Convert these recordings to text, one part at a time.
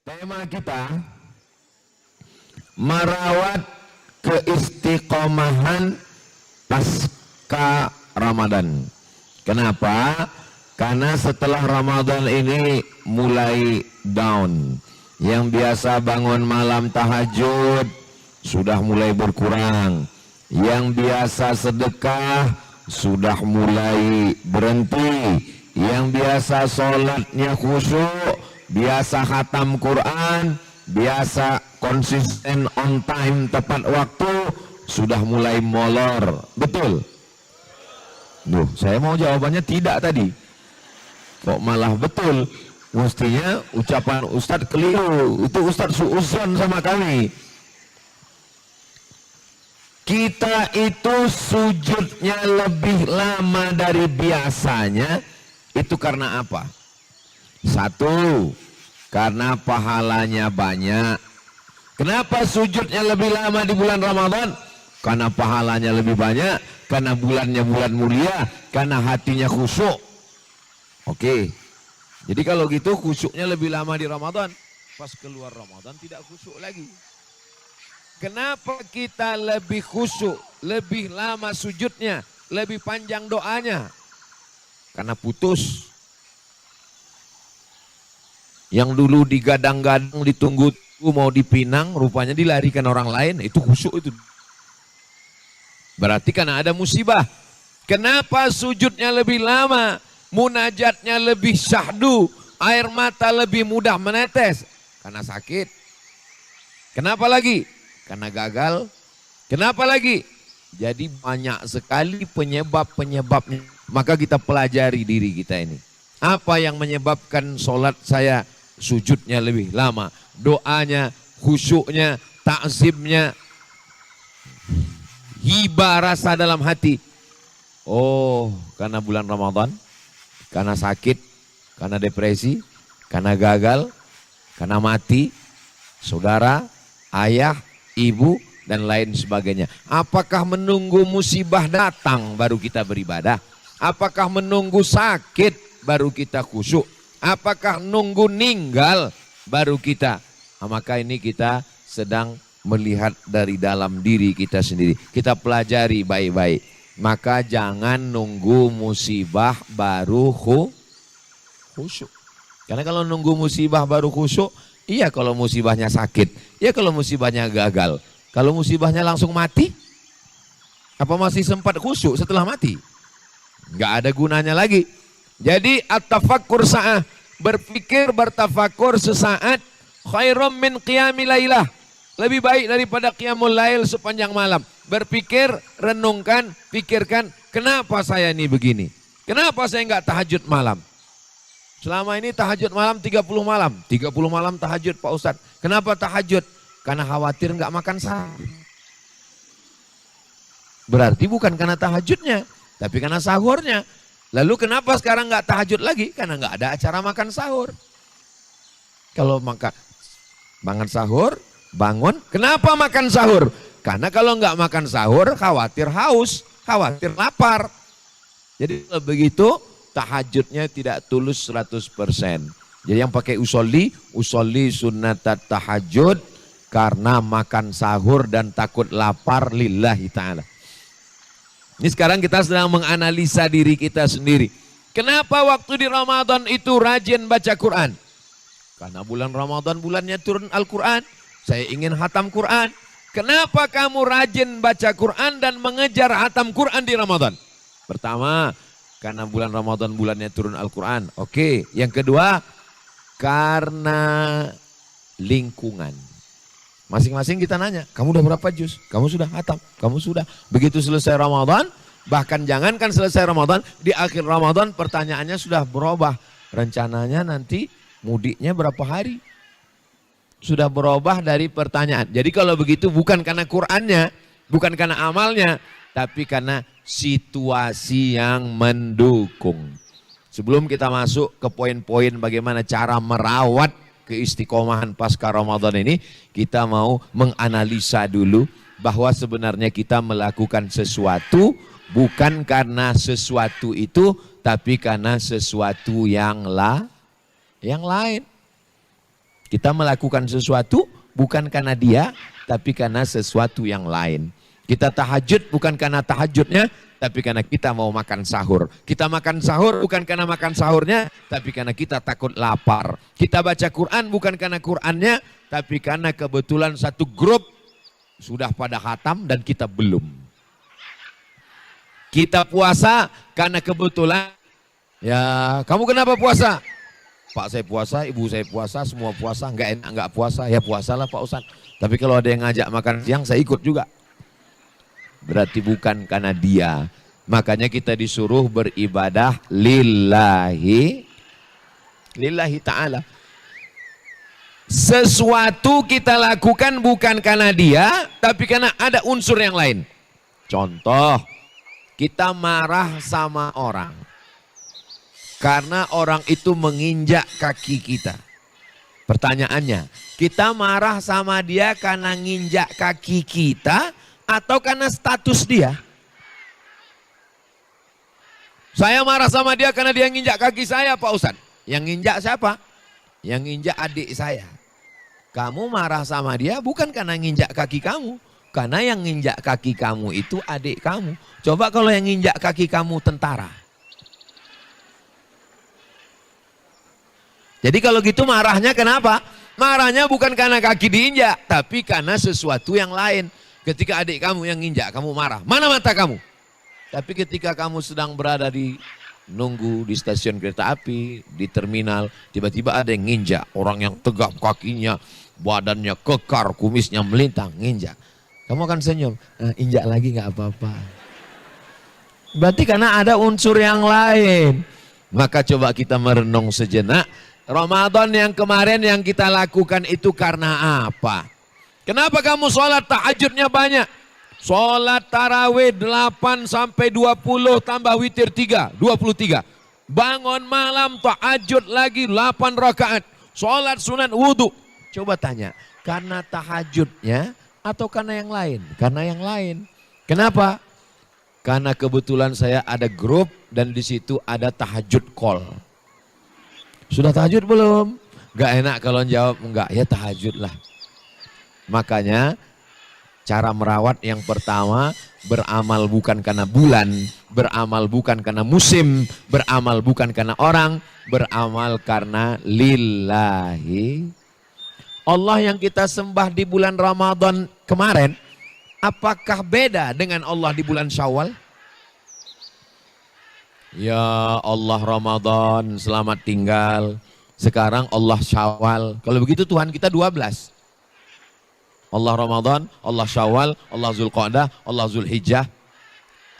Tema kita merawat keistiqomahan pasca Ramadan. Kenapa? Karena setelah Ramadan ini mulai down. Yang biasa bangun malam tahajud sudah mulai berkurang. Yang biasa sedekah sudah mulai berhenti. Yang biasa sholatnya khusyuk, biasa khatam Quran, biasa konsisten on time tepat waktu, sudah mulai molor. Betul? Duh, saya mau jawabannya tidak tadi. Kok malah betul? Mestinya ucapan Ustadz keliru. Itu Ustadz suuzon sama kami. Kita itu sujudnya lebih lama dari biasanya. Itu karena apa? Satu, karena pahalanya banyak. Kenapa sujudnya lebih lama di bulan Ramadan? Karena pahalanya lebih banyak, karena bulannya bulan mulia, karena hatinya khusyuk. Oke, jadi kalau gitu khusyuknya lebih lama di Ramadan. Pas keluar Ramadan tidak khusyuk lagi. Kenapa kita lebih khusyuk, lebih lama sujudnya, lebih panjang doanya? Karena putus. Yang dulu digadang-gadang, ditunggu mau dipinang, rupanya dilarikan orang lain, itu khusyuk itu. Berarti karena ada musibah. Kenapa sujudnya lebih lama, munajatnya lebih syahdu, air mata lebih mudah menetes? Karena sakit. Kenapa lagi? Karena gagal. Kenapa lagi? Jadi banyak sekali penyebab-penyebabnya. Maka kita pelajari diri kita ini. Apa yang menyebabkan sholat saya sujudnya lebih lama? Doanya, khusyuknya, takzimnya, hibah rasa dalam hati. Oh, karena bulan Ramadan, karena sakit, karena depresi, karena gagal, karena mati, saudara, ayah, ibu, dan lain sebagainya. Apakah menunggu musibah datang baru kita beribadah? Apakah menunggu sakit baru kita khusyuk? Apakah nunggu ninggal baru kita? Nah, maka ini kita sedang melihat dari dalam diri kita sendiri. Kita pelajari baik-baik. Maka jangan nunggu musibah baru khusyuk. Karena kalau nunggu musibah baru khusyuk, iya kalau musibahnya sakit, iya kalau musibahnya gagal. Kalau musibahnya langsung mati, apa masih sempat khusyuk setelah mati? Enggak ada gunanya lagi. Jadi at-tafakkur sa'ah, berpikir bertafakur sesaat, khairum min qiyamil lailah. Lebih baik daripada qiyamul lail sepanjang malam. Berpikir, renungkan, pikirkan, kenapa saya ini begini? Kenapa saya enggak tahajud malam? Selama ini tahajud malam 30 malam. 30 malam tahajud Pak Ustadz. Kenapa tahajud? Karena khawatir enggak makan sahur. Berarti bukan karena tahajudnya, tapi karena sahurnya. Lalu kenapa sekarang nggak tahajud lagi? Karena nggak ada acara makan sahur. Kalau makan sahur, bangun. Kenapa makan sahur? Karena kalau nggak makan sahur, khawatir haus, khawatir lapar. Jadi kalau begitu, tahajudnya tidak tulus 100%. Jadi yang pakai usolli sunnat tahajud karena makan sahur dan takut lapar lillahi ta'ala. Ini sekarang kita sedang menganalisa diri kita sendiri. Kenapa waktu di Ramadan itu rajin baca Quran? Karena bulan Ramadan bulannya turun Al-Quran. Saya ingin hatam Quran. Kenapa kamu rajin baca Quran dan mengejar hatam Quran di Ramadan? Pertama, karena bulan Ramadan bulannya turun Al-Quran. Oke, yang kedua, karena lingkungan. Masing-masing kita nanya, kamu udah berapa juz? Kamu sudah hatam? Kamu sudah? Begitu selesai Ramadan, bahkan jangankan selesai Ramadan, di akhir Ramadan pertanyaannya sudah berubah. Rencananya nanti mudiknya berapa hari? Sudah berubah dari pertanyaan. Jadi kalau begitu bukan karena Qur'annya, bukan karena amalnya, tapi karena situasi yang mendukung. Sebelum kita masuk ke poin-poin bagaimana cara merawat keistiqomahan pasca Ramadan ini, kita mau menganalisa dulu bahwa sebenarnya kita melakukan sesuatu bukan karena sesuatu itu, tapi karena sesuatu yang lain. Kita melakukan sesuatu bukan karena dia, tapi karena sesuatu yang lain. Kita tahajud bukan karena tahajudnya, tapi karena kita mau makan sahur. Kita makan sahur bukan karena makan sahurnya, tapi karena kita takut lapar. Kita baca Quran bukan karena Qurannya, tapi karena kebetulan satu grup sudah pada khatam dan kita belum. Kita puasa karena kebetulan, ya kamu kenapa puasa? Pak saya puasa, ibu saya puasa, semua puasa, enggak enak enggak puasa, ya puasalah Pak Ustaz. Tapi kalau ada yang ngajak makan siang, saya ikut juga. Berarti bukan karena dia. Makanya kita disuruh beribadah lillahi ta'ala. Sesuatu kita lakukan bukan karena dia, tapi karena ada unsur yang lain. Contoh, kita marah sama orang. Karena orang itu menginjak kaki kita. Pertanyaannya, kita marah sama dia karena nginjak kaki kita atau karena status dia? Saya marah sama dia karena dia nginjak kaki saya, Pak Ustadz. Yang nginjak siapa? Yang nginjak adik saya. Kamu marah sama dia bukan karena nginjak kaki kamu. Karena yang nginjak kaki kamu itu adik kamu. Coba kalau yang nginjak kaki kamu tentara. Jadi kalau gitu marahnya kenapa? Marahnya bukan karena kaki diinjak, tapi karena sesuatu yang lain. Ketika adik kamu yang nginjak, kamu marah. Mana mata kamu? Tapi ketika kamu sedang berada nunggu di stasiun kereta api, di terminal, tiba-tiba ada yang nginjak. Orang yang tegap kakinya, badannya kekar, kumisnya melintang, nginjak. Kamu akan senyum, injak lagi gak apa-apa. Berarti karena ada unsur yang lain. Maka coba kita merenung sejenak. Ramadan yang kemarin yang kita lakukan itu karena apa? Kenapa kamu sholat tahajudnya banyak? Sholat tarawih 8 sampai 20 tambah witir 3, 23. Bangun malam tahajud lagi 8 rakaat. Sholat sunat wudhu. Coba tanya, karena tahajudnya atau karena yang lain? Karena yang lain. Kenapa? Karena kebetulan saya ada grup dan di situ ada tahajud call. Sudah tahajud belum? Gak enak kalau jawab enggak, ya tahajud lah. Makanya cara merawat yang pertama, beramal bukan karena bulan, beramal bukan karena musim, beramal bukan karena orang, beramal karena lillahi. Allah yang kita sembah di bulan Ramadan kemarin, apakah beda dengan Allah di bulan Syawal? Ya Allah Ramadan, selamat tinggal. Sekarang Allah Syawal. Kalau begitu Tuhan kita 12. Allah Ramadan, Allah Syawal, Allah Zulqa'dah, Allah Zulhijjah.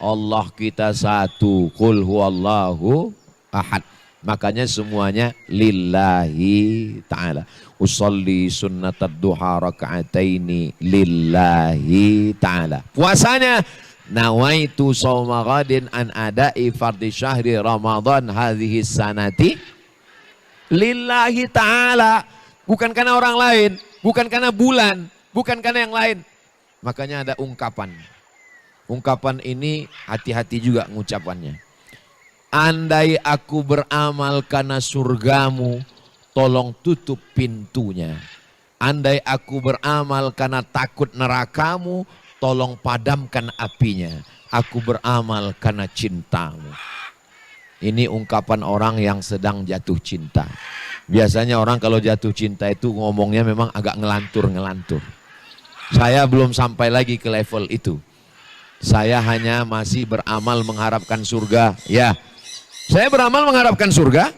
Allah kita satu. Qul huwallahu ahad. Makanya semuanya lillahi ta'ala. Usalli sunnatad duha raka'ataini lillahi ta'ala. Puasanya nawaitu shauma ghadin an ada'i fardhi syahri Ramadan hadhihi sanati lillahi ta'ala. Bukan karena orang lain, bukan karena bulan, bukan karena yang lain. Makanya ada ungkapan. Ungkapan ini hati-hati juga ngucapannya. Andai aku beramal karena surgamu, tolong tutup pintunya. Andai aku beramal karena takut nerakamu, tolong padamkan apinya. Aku beramal karena cintamu. Ini ungkapan orang yang sedang jatuh cinta. Biasanya orang kalau jatuh cinta itu ngomongnya memang agak ngelantur-ngelantur. Saya belum sampai lagi ke level itu. Saya hanya masih beramal mengharapkan surga. Ya, saya beramal mengharapkan surga.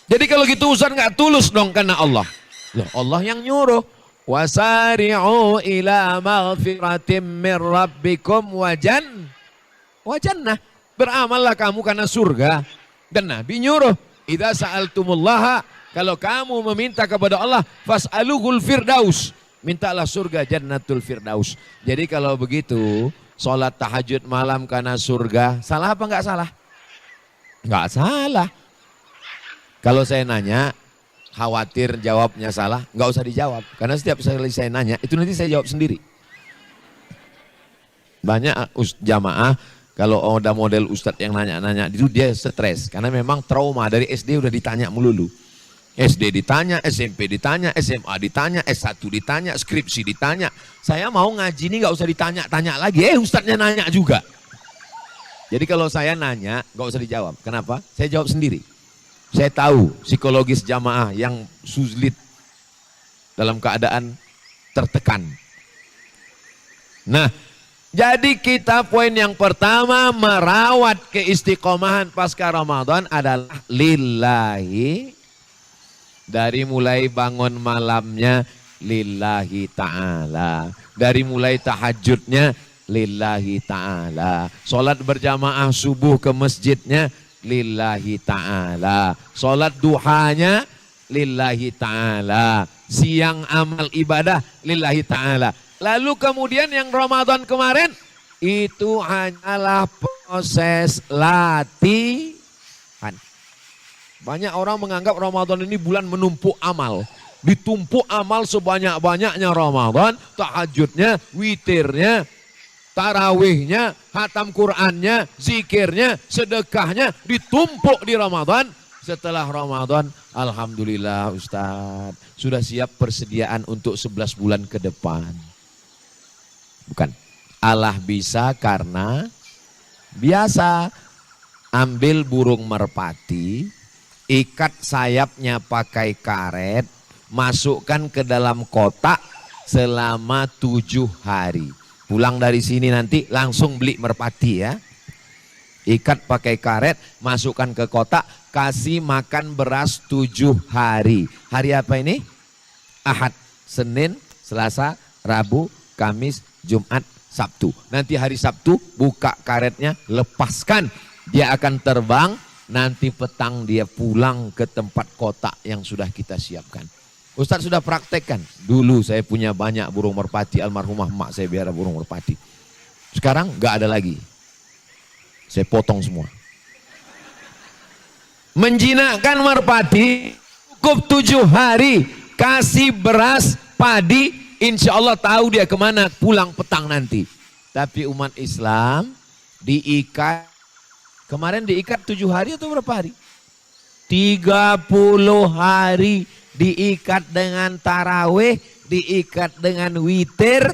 Jadi kalau gitu Ustaz nggak tulus dong karena Allah. Loh, Allah yang nyuruh. Wasari'u ila maghfiratim min rabbikum wajannah. Beramallah kamu karena surga. Dan Nabi nyuruh, idza sa'altumullaha, kalau kamu meminta kepada Allah, fas'aluhul firdaus. Mintalah surga jannatul firdaus. Jadi kalau begitu, sholat tahajud malam karena surga, salah apa enggak salah? Enggak salah. Kalau saya nanya, khawatir jawabnya salah, enggak usah dijawab. Karena setiap kali saya nanya, itu nanti saya jawab sendiri. Banyak jamaah, kalau ada model ustadz yang nanya-nanya, itu dia stres. Karena memang trauma, dari SD udah ditanya melulu. SD ditanya, SMP ditanya, SMA ditanya, S1 ditanya, skripsi ditanya. Saya mau ngaji ini nggak usah ditanya-tanya lagi. Ustadznya nanya juga. Jadi kalau saya nanya, nggak usah dijawab. Kenapa? Saya jawab sendiri. Saya tahu psikologis jamaah yang sulit dalam keadaan tertekan. Nah, jadi kita poin yang pertama merawat keistiqomahan pasca Ramadan adalah lillahi. Dari mulai bangun malamnya lillahi ta'ala. Dari mulai tahajudnya lillahi ta'ala. Sholat berjamaah subuh ke masjidnya lillahi ta'ala. Sholat duhanya lillahi ta'ala. Siang amal ibadah lillahi ta'ala. Lalu kemudian yang Ramadan kemarin itu hanyalah proses latihan. Banyak orang menganggap Ramadan ini bulan menumpuk amal. Ditumpuk amal sebanyak-banyaknya Ramadan. Tahajudnya, witirnya, tarawihnya, hatam Qur'annya, zikirnya, sedekahnya. Ditumpuk di Ramadan. Setelah Ramadan, alhamdulillah Ustaz. Sudah siap persediaan untuk 11 bulan ke depan. Bukan. Allah bisa karena biasa. Ambil burung merpati. Ikat sayapnya pakai karet, masukkan ke dalam kotak selama 7 hari. Pulang dari sini nanti langsung beli merpati ya. Ikat pakai karet, masukkan ke kotak, kasih makan beras 7 hari. Hari apa ini? Ahad, Senin, Selasa, Rabu, Kamis, Jumat, Sabtu. Nanti hari Sabtu buka karetnya, lepaskan. Dia akan terbang. Nanti petang dia pulang ke tempat kotak yang sudah kita siapkan. Ustadz sudah praktekkan. Dulu saya punya banyak burung merpati. Almarhumah mak saya biara burung merpati. Sekarang gak ada lagi. Saya potong semua. Menjinakkan merpati cukup 7 hari. Kasih beras, padi. Insya Allah tahu dia kemana pulang petang nanti. Tapi umat Islam diikat. Kemarin diikat 7 hari atau berapa hari? 30 hari diikat dengan tarawih, diikat dengan witir.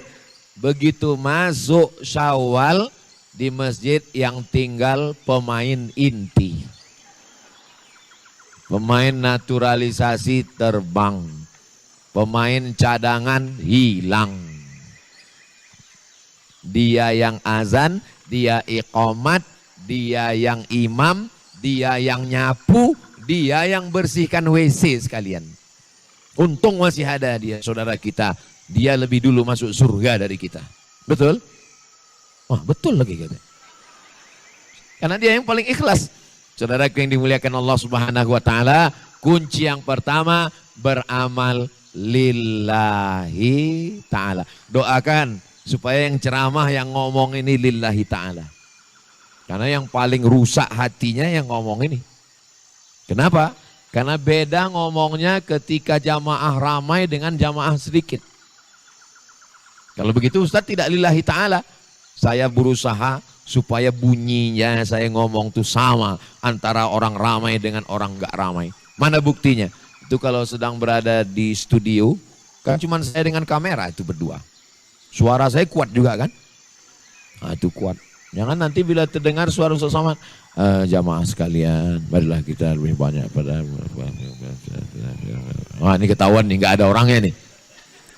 Begitu masuk Syawal di masjid yang tinggal pemain inti. Pemain naturalisasi terbang. Pemain cadangan hilang. Dia yang azan, dia iqamat. Dia yang imam, dia yang nyapu, dia yang bersihkan WC sekalian. Untung masih ada dia, saudara kita. Dia lebih dulu masuk surga dari kita. Betul? Wah, betul lagi katanya. Karena dia yang paling ikhlas. Saudaraku yang dimuliakan Allah Subhanahu wa taala, kunci yang pertama beramal lillahi ta'ala. Doakan supaya yang ceramah yang ngomong ini lillahi ta'ala. Karena yang paling rusak hatinya yang ngomong ini. Kenapa? Karena beda ngomongnya ketika jamaah ramai dengan jamaah sedikit. Kalau begitu Ustadz tidak lillahi ta'ala. Saya berusaha supaya bunyinya saya ngomong itu sama antara orang ramai dengan orang gak ramai. Mana buktinya? Itu kalau sedang berada di studio, kan cuma saya dengan kamera itu berdua. Suara saya kuat juga kan? Nah, itu kuat. Jangan nanti bila terdengar suara sesama jamaah sekalian, marilah kita lebih banyak pada. Wah, ini ketahuan nih, nggak ada orangnya nih.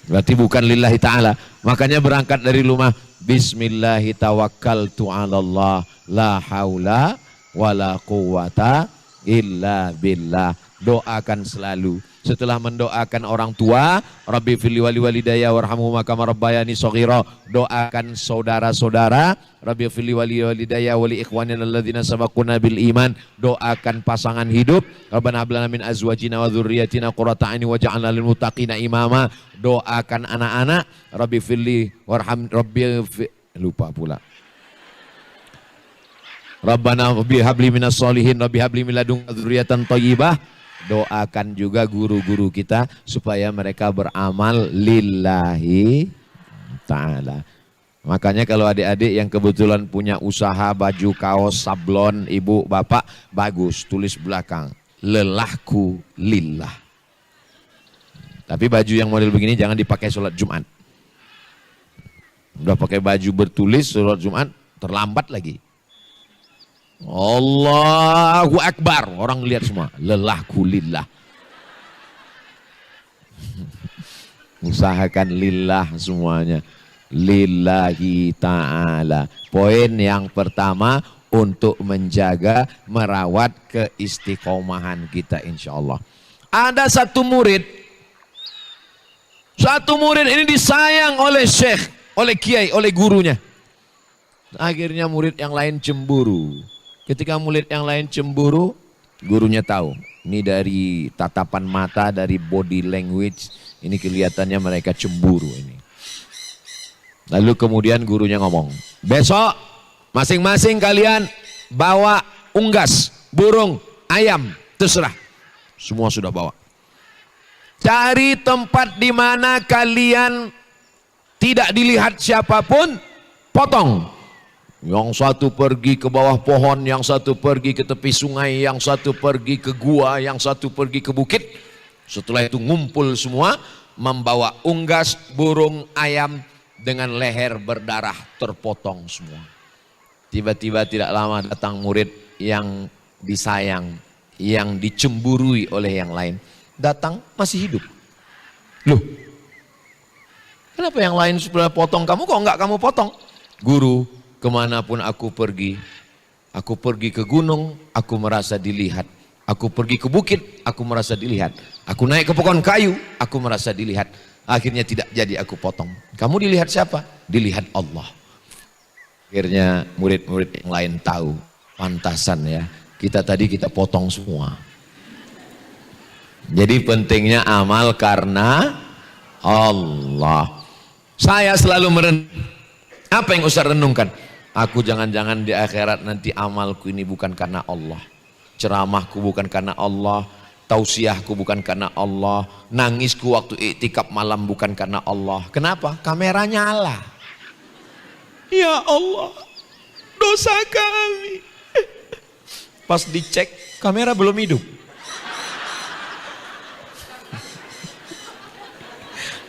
Berarti bukan lillahi ta'ala. Makanya berangkat dari rumah, bismillahi tawakkaltu 'alallah, la haula wala quwata illa billah. Doakan selalu. Setelah mendoakan orang tua, Rabbi fili wali walidayya warhamhuma kama rabbayani shaghira. Doakan saudara-saudara, Rabbi fili wali walidayya wali ikhwanina alladzina sabaquna bil iman. Doakan pasangan hidup, Rabbana hab lana min azwajina wa dzurriyyatina qurrata a'yun waj'alna lil muttaqina imama. Doakan anak-anak, Rabbi fili warham lupa pula. Rabbana habli minas solihin, Rabbi habli min ladunka dzurriyyatan thayyibah. Doakan juga guru-guru kita supaya mereka beramal lillahi ta'ala. Makanya kalau adik-adik yang kebetulan punya usaha baju, kaos, sablon, ibu, bapak, bagus tulis belakang lelahku lillah. Tapi baju yang model begini jangan dipakai sholat Jumat. Udah pakai baju bertulis sholat Jumat terlambat lagi. Allahu Akbar, orang lihat semua. Lelahku lillah. Usahakan lillah semuanya. Lillahi ta'ala. Poin yang pertama untuk menjaga, merawat keistiqomahan kita insya Allah. Ada satu murid ini disayang oleh syekh, oleh kiai, oleh gurunya. Akhirnya murid yang lain cemburu. Ketika murid yang lain cemburu, gurunya tahu. Ini dari tatapan mata, dari body language, ini kelihatannya mereka cemburu ini. Lalu kemudian gurunya ngomong, besok masing-masing kalian bawa unggas, burung, ayam, terserah. Semua sudah bawa. Cari tempat di mana kalian tidak dilihat siapapun, potong. Yang satu pergi ke bawah pohon, yang satu pergi ke tepi sungai, yang satu pergi ke gua, yang satu pergi ke bukit. Setelah itu ngumpul semua, membawa unggas, burung, ayam dengan leher berdarah terpotong semua. Tiba-tiba tidak lama datang murid yang disayang, yang dicemburui oleh yang lain. Datang masih hidup. Loh, kenapa yang lain sudah potong, kamu kok enggak kamu potong? Guru, kemanapun aku pergi ke gunung, aku merasa dilihat. Aku pergi ke bukit, aku merasa dilihat. Aku naik ke pohon kayu, aku merasa dilihat. Akhirnya tidak jadi aku potong. Kamu dilihat siapa? Dilihat Allah. Akhirnya murid-murid yang lain tahu, pantasan ya, kita potong semua. Jadi pentingnya amal karena Allah. Saya selalu apa yang Ustaz renungkan? Aku jangan-jangan di akhirat nanti amalku ini bukan karena Allah. Ceramahku bukan karena Allah. Tausiahku bukan karena Allah. Nangisku waktu iktikaf malam bukan karena Allah. Kenapa? Kamera nyala. Ya Allah, dosa kami. Pas dicek, kamera belum hidup.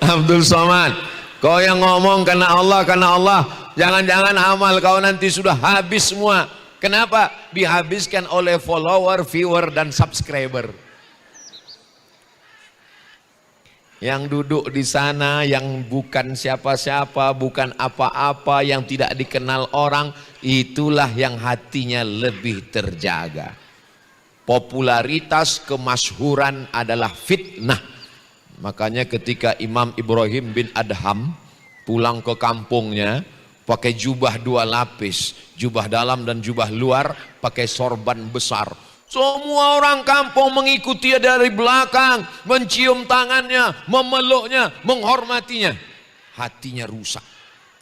Abdul Somad, kau yang ngomong karena Allah, jangan-jangan amal kau nanti sudah habis semua. Kenapa? Dihabiskan oleh follower, viewer, dan subscriber. Yang duduk di sana, yang bukan siapa-siapa, bukan apa-apa, yang tidak dikenal orang, itulah yang hatinya lebih terjaga. Popularitas, kemasyhuran adalah fitnah. Makanya ketika Imam Ibrahim bin Adham pulang ke kampungnya, pakai jubah 2 lapis, jubah dalam dan jubah luar, pakai sorban besar. Semua orang kampung mengikuti dia dari belakang, mencium tangannya, memeluknya, menghormatinya. Hatinya rusak.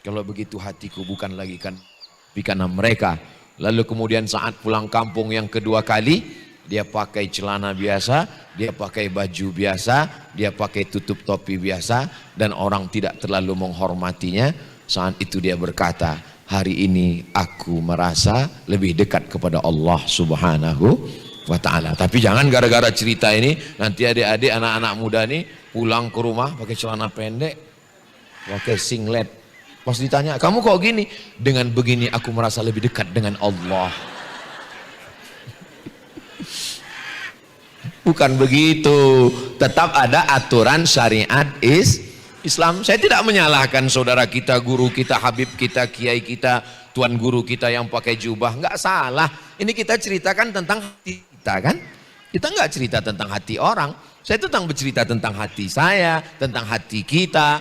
Kalau begitu hatiku bukan lagi karena mereka. Lalu kemudian saat pulang kampung yang kedua kali, dia pakai celana biasa, dia pakai baju biasa, dia pakai tutup topi biasa, dan orang tidak terlalu menghormatinya. Saat itu dia berkata, hari ini aku merasa lebih dekat kepada Allah Subhanahu wa ta'ala. Tapi jangan gara-gara cerita ini, nanti adik-adik, anak-anak muda nih pulang ke rumah pakai celana pendek, pakai singlet. Pas ditanya, kamu kok gini? Dengan begini aku merasa lebih dekat dengan Allah. Bukan begitu, tetap ada aturan syariat Islam. Saya tidak menyalahkan saudara kita, guru kita, habib kita, kiai kita, tuan guru kita yang pakai jubah, nggak salah. Ini kita ceritakan tentang hati kita kan? Kita nggak cerita tentang hati orang. Saya tentang bercerita tentang hati saya, tentang hati kita.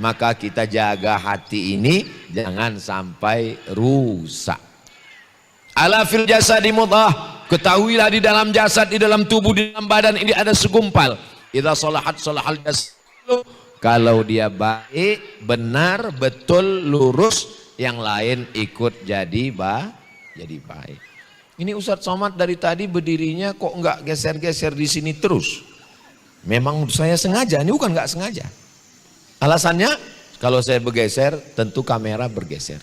Maka kita jaga hati ini jangan sampai rusak. Ala fil jasadi mudghah. Ketahuilah di dalam jasad, di dalam tubuh, di dalam badan ini ada segumpal. Idza salahat salahal jasad. Kalau dia baik, benar, betul, lurus, yang lain ikut jadi baik. Ini Ustadz Somad dari tadi berdirinya kok enggak geser-geser di sini terus. Memang saya sengaja, ini bukan enggak sengaja. Alasannya kalau saya bergeser tentu kamera bergeser.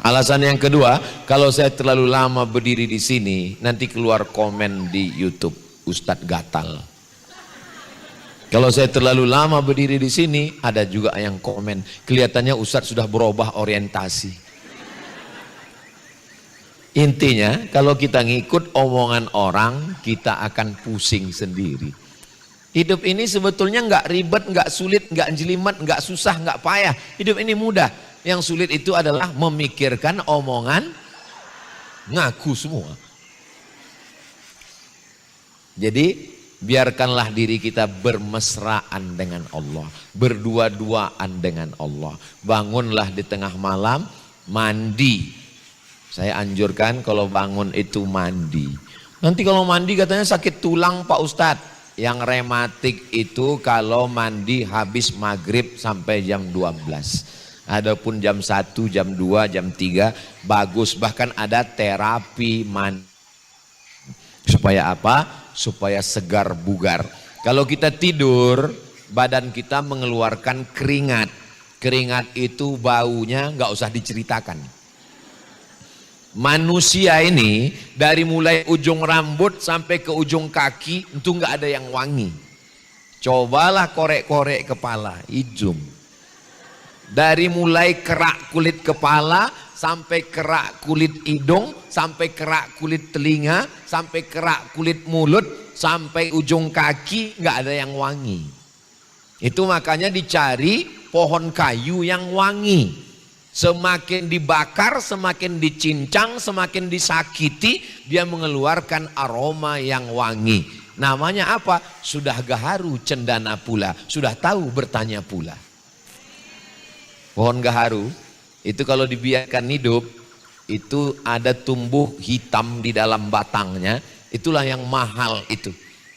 Alasan yang kedua, kalau saya terlalu lama berdiri di sini, nanti keluar komen di YouTube, Ustadz gatal. Kalau saya terlalu lama berdiri di sini, ada juga yang komen, kelihatannya Ustadz sudah berubah orientasi. Intinya, kalau kita ngikut omongan orang, kita akan pusing sendiri. Hidup ini sebetulnya nggak ribet, nggak sulit, nggak jelimet, nggak susah, nggak payah. Hidup ini mudah. Yang sulit itu adalah memikirkan omongan ngaku semua. Jadi biarkanlah diri kita bermesraan dengan Allah, berdua-duaan dengan Allah. Bangunlah di tengah malam, mandi. Saya anjurkan kalau bangun itu mandi. Nanti kalau mandi katanya sakit tulang Pak Ustadz. Yang rematik itu kalau mandi habis maghrib sampai jam 12. Adapun jam 1, jam 2, jam 3 bagus. Bahkan ada terapi mandi. Supaya apa? Supaya segar bugar. Kalau kita tidur, badan kita mengeluarkan keringat. Keringat itu baunya nggak usah diceritakan. Manusia ini dari mulai ujung rambut sampai ke ujung kaki itu nggak ada yang wangi. Cobalah korek-korek kepala, hijum. Dari mulai kerak kulit kepala sampai kerak kulit hidung, sampai kerak kulit telinga, sampai kerak kulit mulut, sampai ujung kaki nggak ada yang wangi. Itu makanya dicari pohon kayu yang wangi. Semakin dibakar, semakin dicincang, semakin disakiti, dia mengeluarkan aroma yang wangi. Namanya apa? Sudah gaharu cendana pula, sudah tahu bertanya pula. Pohon gaharu itu kalau dibiarkan hidup, itu ada tumbuh hitam di dalam batangnya, itulah yang mahal itu.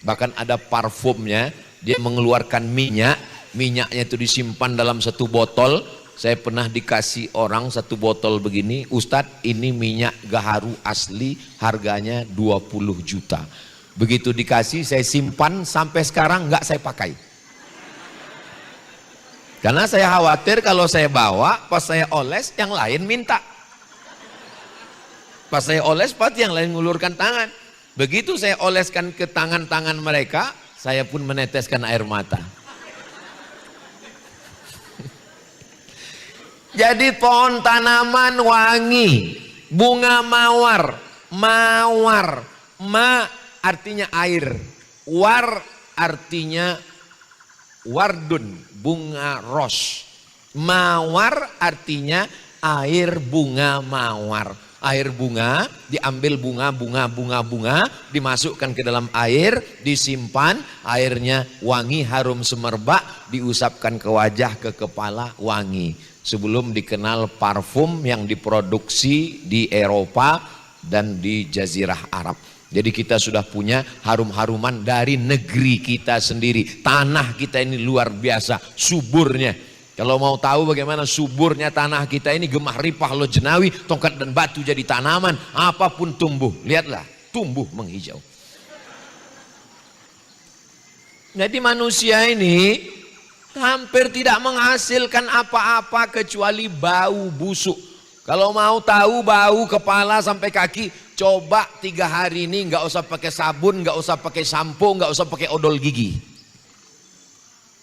Bahkan ada parfumnya, dia mengeluarkan minyak, minyaknya itu disimpan dalam satu botol. Saya pernah dikasih orang satu botol begini, Ustadz ini minyak gaharu asli harganya 20 juta. Begitu dikasih saya simpan sampai sekarang nggak saya pakai. Karena saya khawatir kalau saya bawa, pas saya oles yang lain minta. Pas saya oles pasti yang lain ngulurkan tangan. Begitu saya oleskan ke tangan-tangan mereka, saya pun meneteskan air mata. Jadi pohon tanaman wangi, bunga mawar, mawar, ma artinya air, war artinya wardun, bunga ros, mawar artinya air bunga mawar. Air bunga, diambil bunga, dimasukkan ke dalam air, disimpan, airnya wangi harum semerbak, diusapkan ke wajah, ke kepala, wangi. Sebelum dikenal parfum yang diproduksi di Eropa dan di Jazirah Arab. Jadi kita sudah punya harum-haruman dari negeri kita sendiri. Tanah kita ini luar biasa suburnya. Kalau mau tahu bagaimana suburnya tanah kita ini, gemah ripah lo jenawi, tongkat dan batu jadi tanaman, apapun tumbuh. Lihatlah, tumbuh menghijau. Jadi manusia ini hampir tidak menghasilkan apa-apa kecuali bau busuk. Kalau mau tahu bau kepala sampai kaki, coba 3 hari ini nggak usah pakai sabun, nggak usah pakai sampo, nggak usah pakai odol gigi.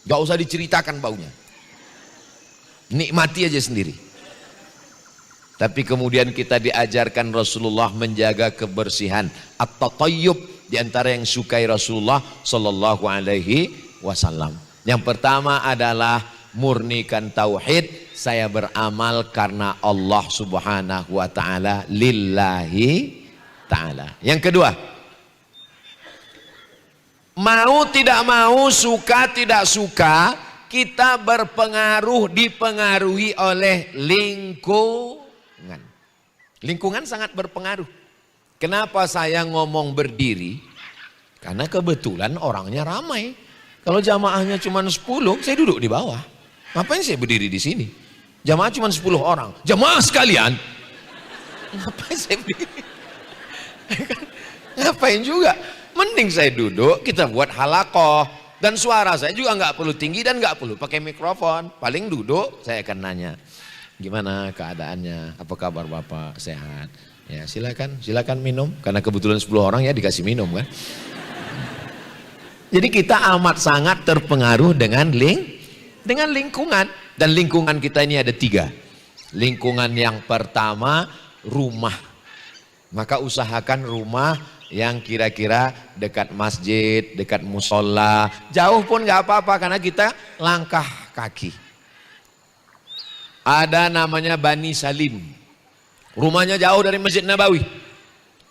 Nggak usah diceritakan baunya. Nikmati aja sendiri. Tapi kemudian kita diajarkan Rasulullah menjaga kebersihan. At-tatayyub, di antara yang sukai Rasulullah sallallahu alaihi wasallam. Yang pertama adalah murnikan tauhid, saya beramal karena Allah Subhanahu wa taala, lillahi taala. Yang kedua, mau tidak mau, suka tidak suka, kita berpengaruh, dipengaruhi oleh lingkungan. Lingkungan sangat berpengaruh. Kenapa saya ngomong berdiri? Karena kebetulan orangnya ramai. Kalau jamaahnya cuma 10, saya duduk di bawah. Ngapain saya berdiri di sini? Jamaah cuma 10 orang. Jamaah sekalian, ngapain saya berdiri? Ngapain juga? Mending saya duduk, kita buat halakoh. Dan suara saya juga nggak perlu tinggi dan nggak perlu pakai mikrofon. Paling duduk, saya akan nanya, gimana keadaannya? Apa kabar Bapak? Sehat? Ya silakan minum. Karena kebetulan 10 orang ya dikasih minum kan. Jadi kita amat sangat terpengaruh dengan lingkungan. Dan lingkungan kita ini ada 3. Lingkungan yang pertama, rumah. Maka usahakan rumah yang kira-kira dekat masjid, dekat musola. Jauh pun nggak apa-apa karena kita langkah kaki. Ada namanya Bani Salim. Rumahnya jauh dari Masjid Nabawi.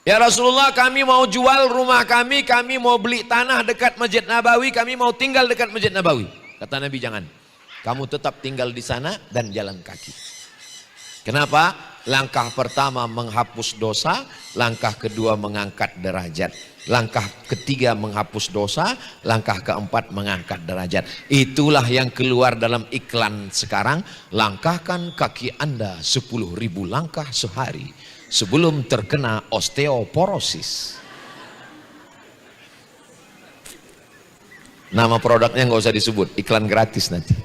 Ya Rasulullah, kami mau jual rumah kami mau beli tanah dekat Masjid Nabawi, kami mau tinggal dekat Masjid Nabawi. Kata Nabi, jangan. Kamu tetap tinggal di sana dan jalan kaki. Kenapa? Langkah pertama menghapus dosa, langkah kedua mengangkat derajat. Langkah ketiga menghapus dosa, langkah keempat mengangkat derajat. Itulah yang keluar dalam iklan sekarang. Langkahkan kaki Anda 10.000 langkah sehari sebelum terkena osteoporosis. Nama produknya nggak usah disebut, iklan gratis nanti.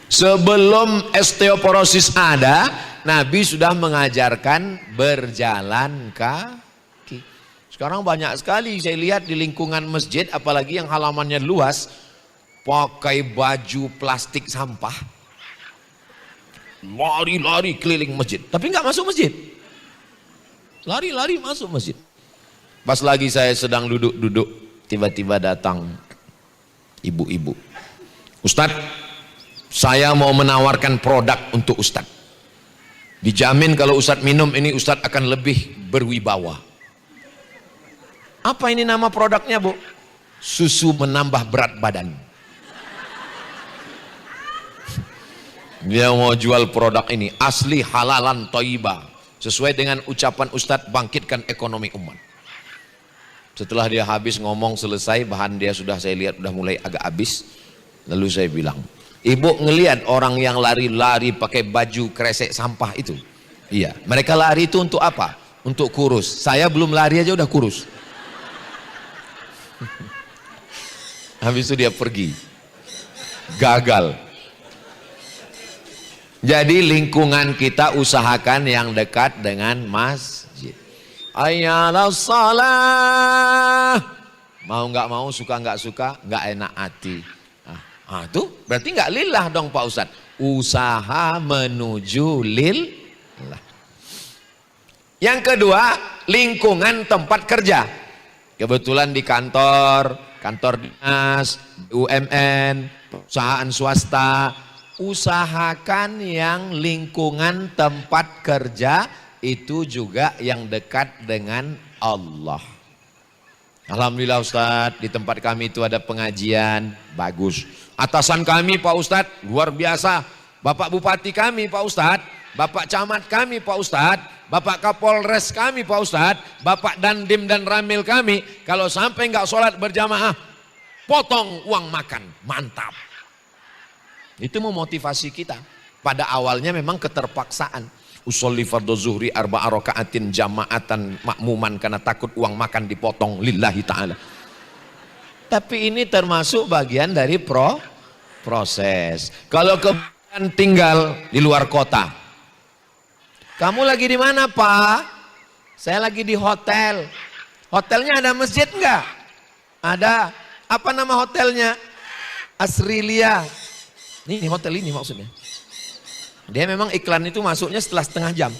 Sebelum osteoporosis ada, Nabi sudah mengajarkan berjalan kaki. Sekarang banyak sekali saya lihat di lingkungan masjid, apalagi yang halamannya luas, pakai baju plastik sampah, lari-lari keliling masjid, tapi nggak masuk masjid. Lari-lari masuk masjid. Pas lagi saya sedang duduk-duduk, tiba-tiba datang ibu-ibu. Ustadz, saya mau menawarkan produk untuk Ustadz. Dijamin kalau Ustadz minum ini Ustadz akan lebih berwibawa. Apa ini nama produknya, Bu? Susu menambah berat badan. Dia mau jual produk ini, asli halalan thayyibah. Sesuai dengan ucapan Ustadz, bangkitkan ekonomi umat. Setelah dia habis ngomong selesai, bahan dia sudah saya lihat sudah mulai agak habis. Lalu saya bilang, Ibu ngelihat orang yang lari-lari pakai baju kresek sampah itu? Iya, mereka lari itu untuk apa? Untuk kurus. Saya belum lari aja udah kurus. Habis itu dia pergi. Gagal. Jadi lingkungan kita usahakan yang dekat dengan masjid. Ayyalas salah. Mau nggak mau, suka nggak suka, nggak enak hati. Tuh berarti nggak lillah dong Pak Ustadz. Usaha menuju lillah. Yang kedua, lingkungan tempat kerja. Kebetulan di kantor dinas, BUMN, perusahaan swasta, usahakan yang lingkungan tempat kerja itu juga yang dekat dengan Allah. Alhamdulillah Ustadz, di tempat kami itu ada pengajian, bagus. Atasan kami Pak Ustadz, luar biasa. Bapak Bupati kami Pak Ustadz, Bapak Camat kami Pak Ustadz, Bapak Kapolres kami Pak Ustadz, Bapak Dandim dan Ramil kami, kalau sampai nggak sholat berjamaah, potong uang makan, mantap. Itu memotivasi kita. Pada awalnya memang keterpaksaan. Usolli fardhu zuhri arba'a raka'atin jama'atan makmuman karena takut uang makan dipotong lillahi ta'ala. Tapi ini termasuk bagian dari proses. Kalau kemudian tinggal di luar kota. Kamu lagi di mana, Pak? Saya lagi di hotel. Hotelnya ada masjid enggak? Ada. Apa nama hotelnya? Asrilia. Ini hotel ini maksudnya. Dia memang iklan itu masuknya setelah setengah jam.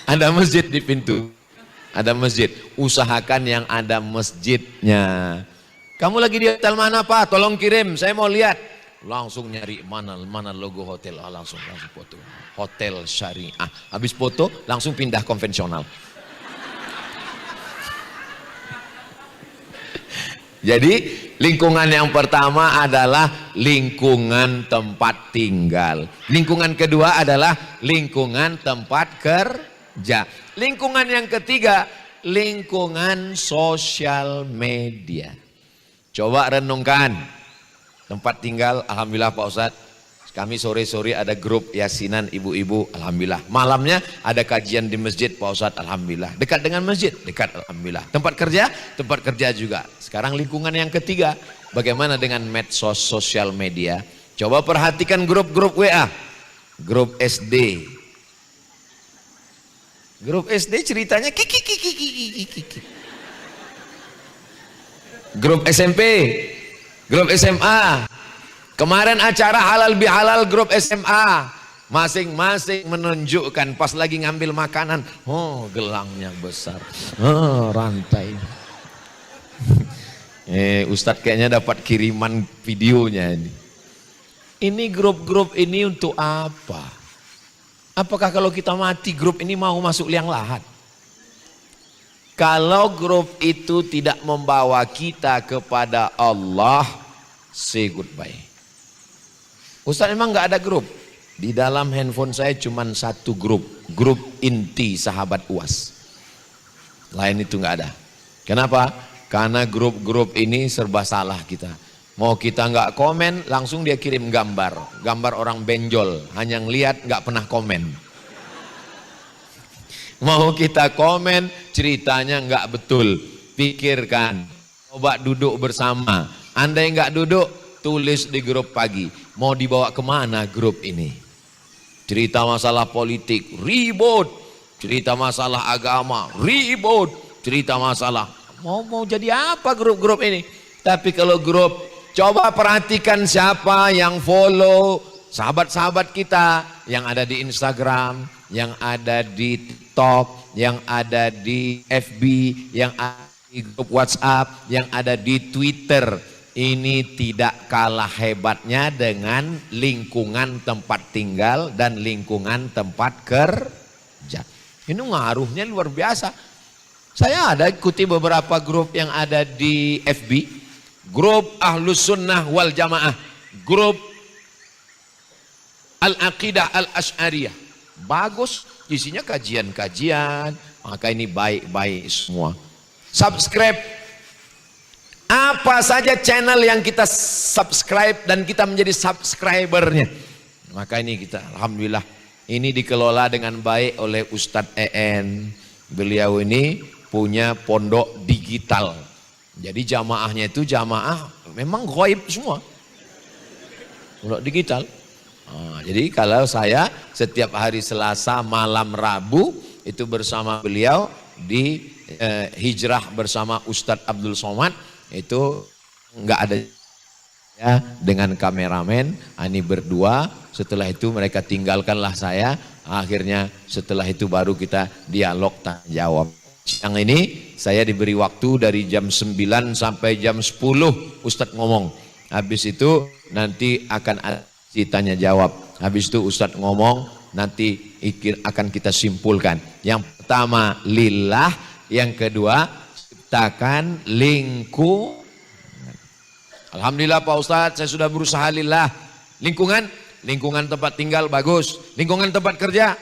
Ada masjid di pintu. Ada masjid. Usahakan yang ada masjidnya. Kamu lagi di hotel mana Pak? Tolong kirim, saya mau lihat. Langsung nyari mana logo hotel. Langsung foto. Hotel Syariah. Habis foto langsung pindah konvensional. Jadi lingkungan yang pertama adalah lingkungan tempat tinggal. Lingkungan kedua adalah lingkungan tempat kerja. Lingkungan yang ketiga, lingkungan sosial media. Coba renungkan. Tempat tinggal, alhamdulillah Pak Ustadz. Kami sore-sore ada grup yasinan ibu-ibu, alhamdulillah. Malamnya ada kajian di masjid Pak Ustadz, alhamdulillah. Dekat dengan masjid, dekat, alhamdulillah. Tempat kerja juga. Sekarang lingkungan yang ketiga, bagaimana dengan medsos sosial media? Coba perhatikan grup-grup WA, grup SD. Grup SD ceritanya kiki. grup SMP, grup SMA. Kemarin acara halal bihalal grup SMA. Masing-masing menunjukkan pas lagi ngambil makanan. Oh, gelangnya besar. Oh, rantai. Ustadz kayaknya dapat kiriman videonya ini. Ini grup-grup ini untuk apa? Apakah kalau kita mati grup ini mau masuk liang lahat? Kalau grup itu tidak membawa kita kepada Allah, say goodbye. Ustaz memang nggak ada grup. Di dalam handphone saya cuma satu grup inti sahabat UAS. Lain itu nggak ada. Kenapa? Karena grup-grup ini serba salah kita. Mau kita nggak komen, langsung dia kirim gambar orang benjol, hanya ngeliat nggak pernah komen. Mau kita komen, ceritanya nggak betul. Pikirkan, coba duduk bersama. Andai nggak duduk, tulis di grup pagi. Mau dibawa kemana grup ini? Cerita masalah politik, ribut. Cerita masalah agama, ribut. Cerita masalah, mau jadi apa grup-grup ini? Tapi kalau grup, coba perhatikan siapa yang follow sahabat-sahabat kita yang ada di Instagram, yang ada di TikTok, yang ada di FB, yang ada di grup WhatsApp, yang ada di Twitter. Ini tidak kalah hebatnya dengan lingkungan tempat tinggal dan lingkungan tempat kerja. Ini ngaruhnya luar biasa. Saya ada ikuti beberapa grup yang ada di FB, grup Ahlus Sunnah wal Jamaah, grup Al-Aqidah Al-Asy'ariyah. Bagus, isinya kajian-kajian, maka ini baik-baik semua. Subscribe apa saja channel yang kita subscribe dan kita menjadi subscribernya. Maka ini kita, alhamdulillah, ini dikelola dengan baik oleh Ustadz EN. Beliau ini punya pondok digital. Jadi jamaahnya itu jamaah memang ghaib semua. Pondok digital. Jadi kalau saya setiap hari Selasa malam Rabu itu bersama beliau di hijrah bersama Ustadz Abdul Somad, itu enggak ada ya dengan kameramen, ini berdua. Setelah itu mereka tinggalkanlah saya. Akhirnya setelah itu baru kita dialog tanya jawab. Siang ini saya diberi waktu dari jam 9 sampai jam 10 Ustadz ngomong. Habis itu nanti akan ada tanya jawab. Habis itu Ustadz ngomong, nanti akan kita simpulkan. Yang pertama lillah, yang kedua ciptakan lingkungan. Alhamdulillah Pak Ustadz, saya sudah berusaha lillah. Lingkungan tempat tinggal bagus. Lingkungan tempat kerja,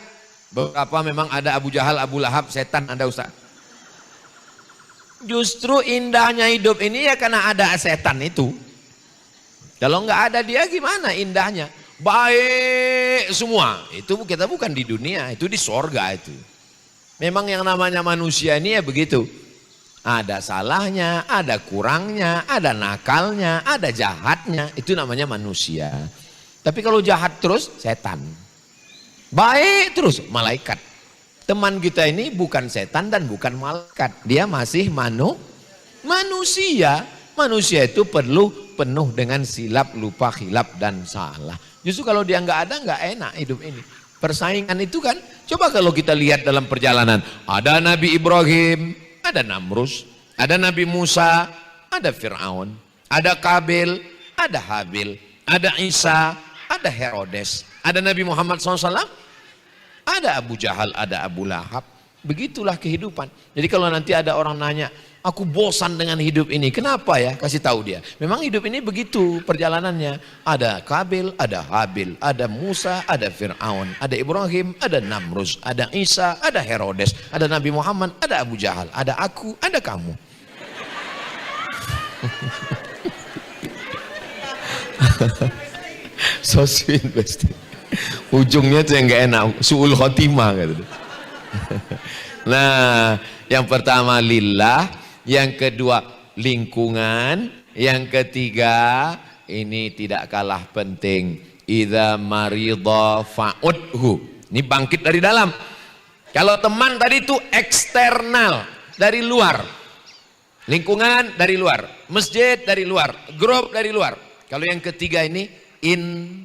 beberapa memang ada Abu Jahal, Abu Lahab, setan ada Ustadz. Justru indahnya hidup ini ya karena ada setan itu. Kalau nggak ada dia gimana indahnya? Baik semua. Itu kita bukan di dunia, itu di sorga itu. Memang yang namanya manusia ini ya begitu. Ada salahnya, ada kurangnya, ada nakalnya, ada jahatnya. Itu namanya manusia. Tapi kalau jahat terus setan. Baik terus malaikat. Teman kita ini bukan setan dan bukan malaikat. Dia masih manusia. Manusia itu penuh dengan silap, lupa, khilaf dan salah. Justru kalau dia nggak ada, nggak enak hidup ini. Persaingan itu kan, coba kalau kita lihat dalam perjalanan, ada Nabi Ibrahim, ada Namrus, ada Nabi Musa, ada Fir'aun, ada Kabil, ada Habil, ada Isa, ada Herodes, ada Nabi Muhammad SAW, ada Abu Jahal, ada Abu Lahab. Begitulah kehidupan. Jadi kalau nanti ada orang nanya, aku bosan dengan hidup ini. Kenapa ya? Kasih tahu dia. Memang hidup ini begitu perjalanannya. Ada Kabil, ada Habil, ada Musa, ada Fir'aun, ada Ibrahim, ada Namrus, ada Isa, ada Herodes, ada Nabi Muhammad, ada Abu Jahal, ada aku, ada kamu. So sweet pasti. Ujungnya tuh yang gak enak, su'ul khotimah gitu. Nah, yang pertama lillah, yang kedua lingkungan, yang ketiga ini tidak kalah penting, idza marida fa'udhu. Ini bangkit dari dalam. Kalau teman tadi itu eksternal, dari luar. Lingkungan dari luar, masjid dari luar, grup dari luar. Kalau yang ketiga ini in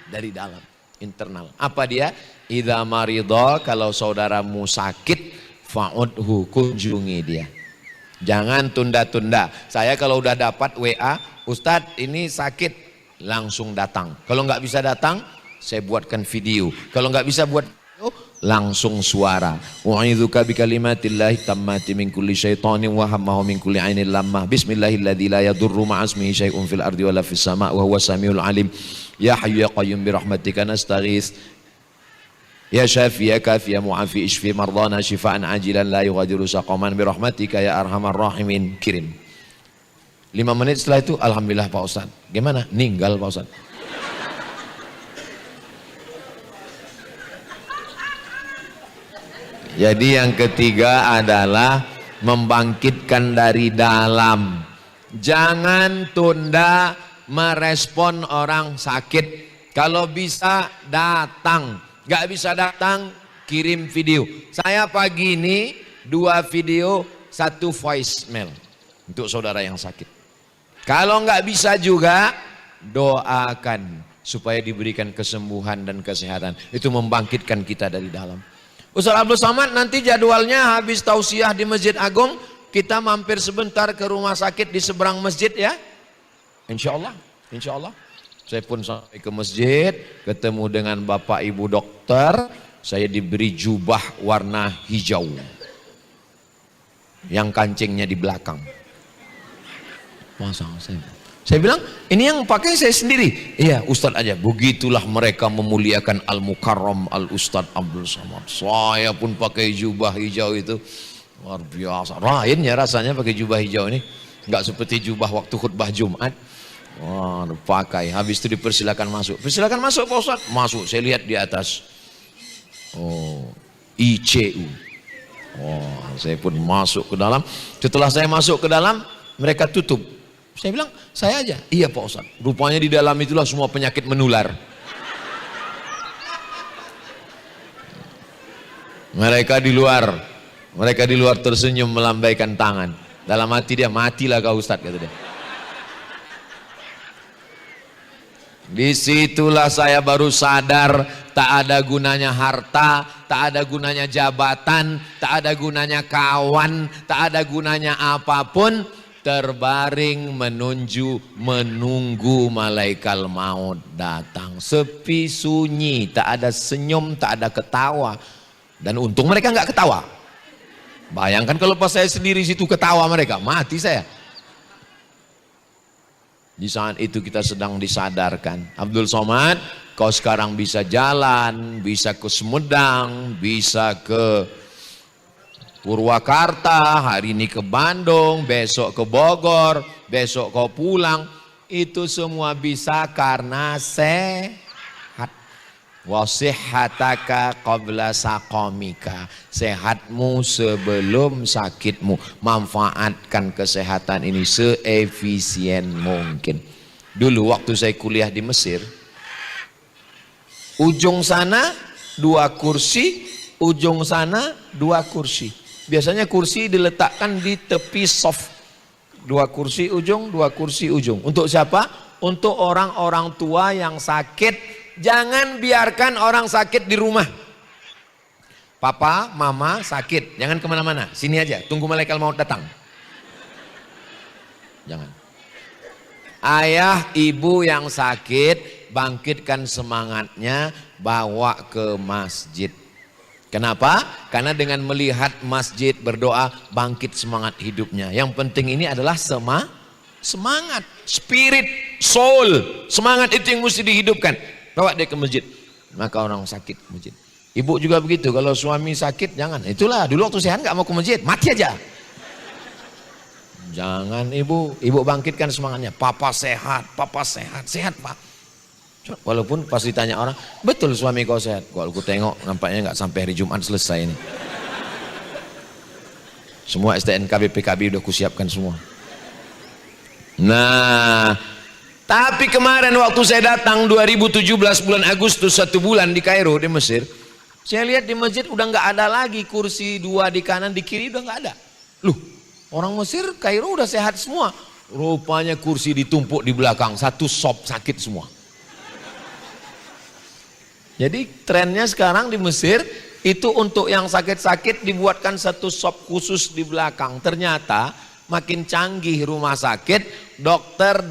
dari dalam, internal. Apa dia? Idza maridha, kalau saudaramu sakit, fa'udhu, kunjungi dia. Jangan tunda-tunda. Saya kalau udah dapat WA, Ustadz ini sakit, langsung datang. Kalau nggak bisa datang, saya buatkan video. Kalau nggak bisa buat video, langsung suara. Wa'idzuka bikalimatillahi tammati min kulli syaitanin wa hammahu min kulli ainin lammah. Bismillahilladzi la yadurru ma'asmihi syai'un fil ardi wala fis sama' wa huwas samiul alim. Ya hayyu ya qayyum bi rahmatika nastaghits. Ya syafi ya kafi ya mu'afi ishfi mardana shifaan ajilan la yughadiru saqaman bi rahmatika ya arhamar rahimin. Kirim. 5 menit setelah itu, alhamdulillah Pak Ustadz. Gimana? Ninggal Pak Ustadz. Jadi yang ketiga adalah membangkitkan dari dalam. Jangan tunda merespon orang sakit. Kalau bisa datang. Gak bisa datang, kirim video. Saya pagi ini 2 video, 1 voicemail untuk saudara yang sakit. Kalau nggak bisa juga, doakan supaya diberikan kesembuhan dan kesehatan. Itu membangkitkan kita dari dalam. Ustaz Abdul Somad, nanti jadwalnya habis tausiah di Masjid Agung, kita mampir sebentar ke rumah sakit di seberang masjid ya. Insya Allah, insya Allah. Saya pun sampai ke masjid, ketemu dengan bapak ibu dokter, saya diberi jubah warna hijau. Yang kancingnya di belakang. Masa saya bilang, ini yang pakai saya sendiri. Iya, Ustadz aja. Begitulah mereka memuliakan Al-Mukarram Al-Ustadz Abdul Somad. Saya pun pakai jubah hijau itu. Luar biasa. Lain ya rasanya pakai jubah hijau ini. Enggak seperti jubah waktu khutbah Jumat. Wah, pakai. Habis itu dipersilakan masuk. Persilakan masuk Pak Ustadz. Masuk. Saya lihat di atas. Oh, ICU. Oh, saya pun masuk ke dalam. Setelah saya masuk ke dalam, mereka tutup. Saya bilang, saya aja. Iya Pak Ustadz. Rupanya di dalam itulah semua penyakit menular. Mereka di luar tersenyum melambaikan tangan. Dalam hati dia, matilah kau Ustadz, kata dia. Disitulah saya baru sadar tak ada gunanya harta, tak ada gunanya jabatan, tak ada gunanya kawan, tak ada gunanya apapun, terbaring menunggu malaikat maut datang. Sepi sunyi, tak ada senyum, tak ada ketawa. Dan untung mereka nggak ketawa. Bayangkan kalau pas saya sendiri situ ketawa mereka, mati saya. Di saat itu kita sedang disadarkan, Abdul Somad, kau sekarang bisa jalan, bisa ke Sumedang, bisa ke Purwakarta, hari ini ke Bandung, besok ke Bogor, besok kau pulang. Itu semua bisa karena sehat. Wasihhataka qabla saqamika. Sehatmu sebelum sakitmu. Manfaatkan kesehatan ini seefisien mungkin. Dulu waktu saya kuliah di Mesir, ujung sana 2 kursi, ujung sana 2 kursi. Biasanya kursi diletakkan di tepi soft. 2 kursi ujung, 2 kursi ujung. Untuk siapa? Untuk orang-orang tua yang sakit. Jangan biarkan orang sakit di rumah. Papa, mama sakit, jangan kemana-mana. Sini aja, tunggu malaikat maut datang. Jangan. Ayah, ibu yang sakit, bangkitkan semangatnya, bawa ke masjid. Kenapa? Karena dengan melihat masjid berdoa, bangkit semangat hidupnya. Yang penting ini adalah semangat, spirit, soul. Semangat itu yang mesti dihidupkan. Bawa dia ke masjid. Maka orang sakit ke masjid. Ibu juga begitu. Kalau suami sakit jangan. Itulah dulu waktu sehat nggak mau ke masjid. Mati aja. Jangan ibu. Ibu bangkitkan semangatnya. Papa sehat. Papa sehat. Sehat pak. Walaupun pas ditanya orang. Betul suami kau sehat. Kalau aku tengok nampaknya nggak sampai hari Jumat selesai ini. Semua STNK BPKB udah kusiapkan semua. Nah. Tapi kemarin waktu saya datang 2017 bulan Agustus 1 bulan di Kairo di Mesir, saya lihat di masjid udah nggak ada lagi kursi 2 di kanan di kiri udah nggak ada. Loh, Orang Mesir, Kairo udah sehat semua. Rupanya kursi ditumpuk di belakang, satu sop sakit semua. Jadi trennya sekarang di Mesir, itu untuk yang sakit-sakit dibuatkan satu sop khusus di belakang. Ternyata makin canggih rumah sakit, dokter,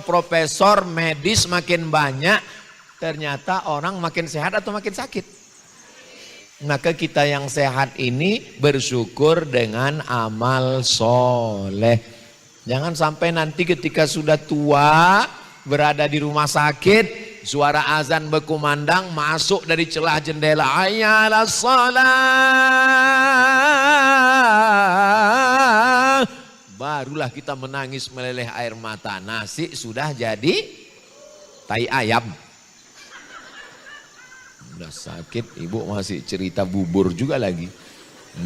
profesor, medis makin banyak. Ternyata orang makin sehat atau makin sakit. Maka kita yang sehat ini bersyukur dengan amal soleh. Jangan sampai nanti ketika sudah tua, berada di rumah sakit, suara azan berkumandang, masuk dari celah jendela, hayya salat. Barulah kita menangis meleleh air mata. Nasi sudah jadi tai ayam. Udah sakit, ibu masih cerita bubur juga lagi.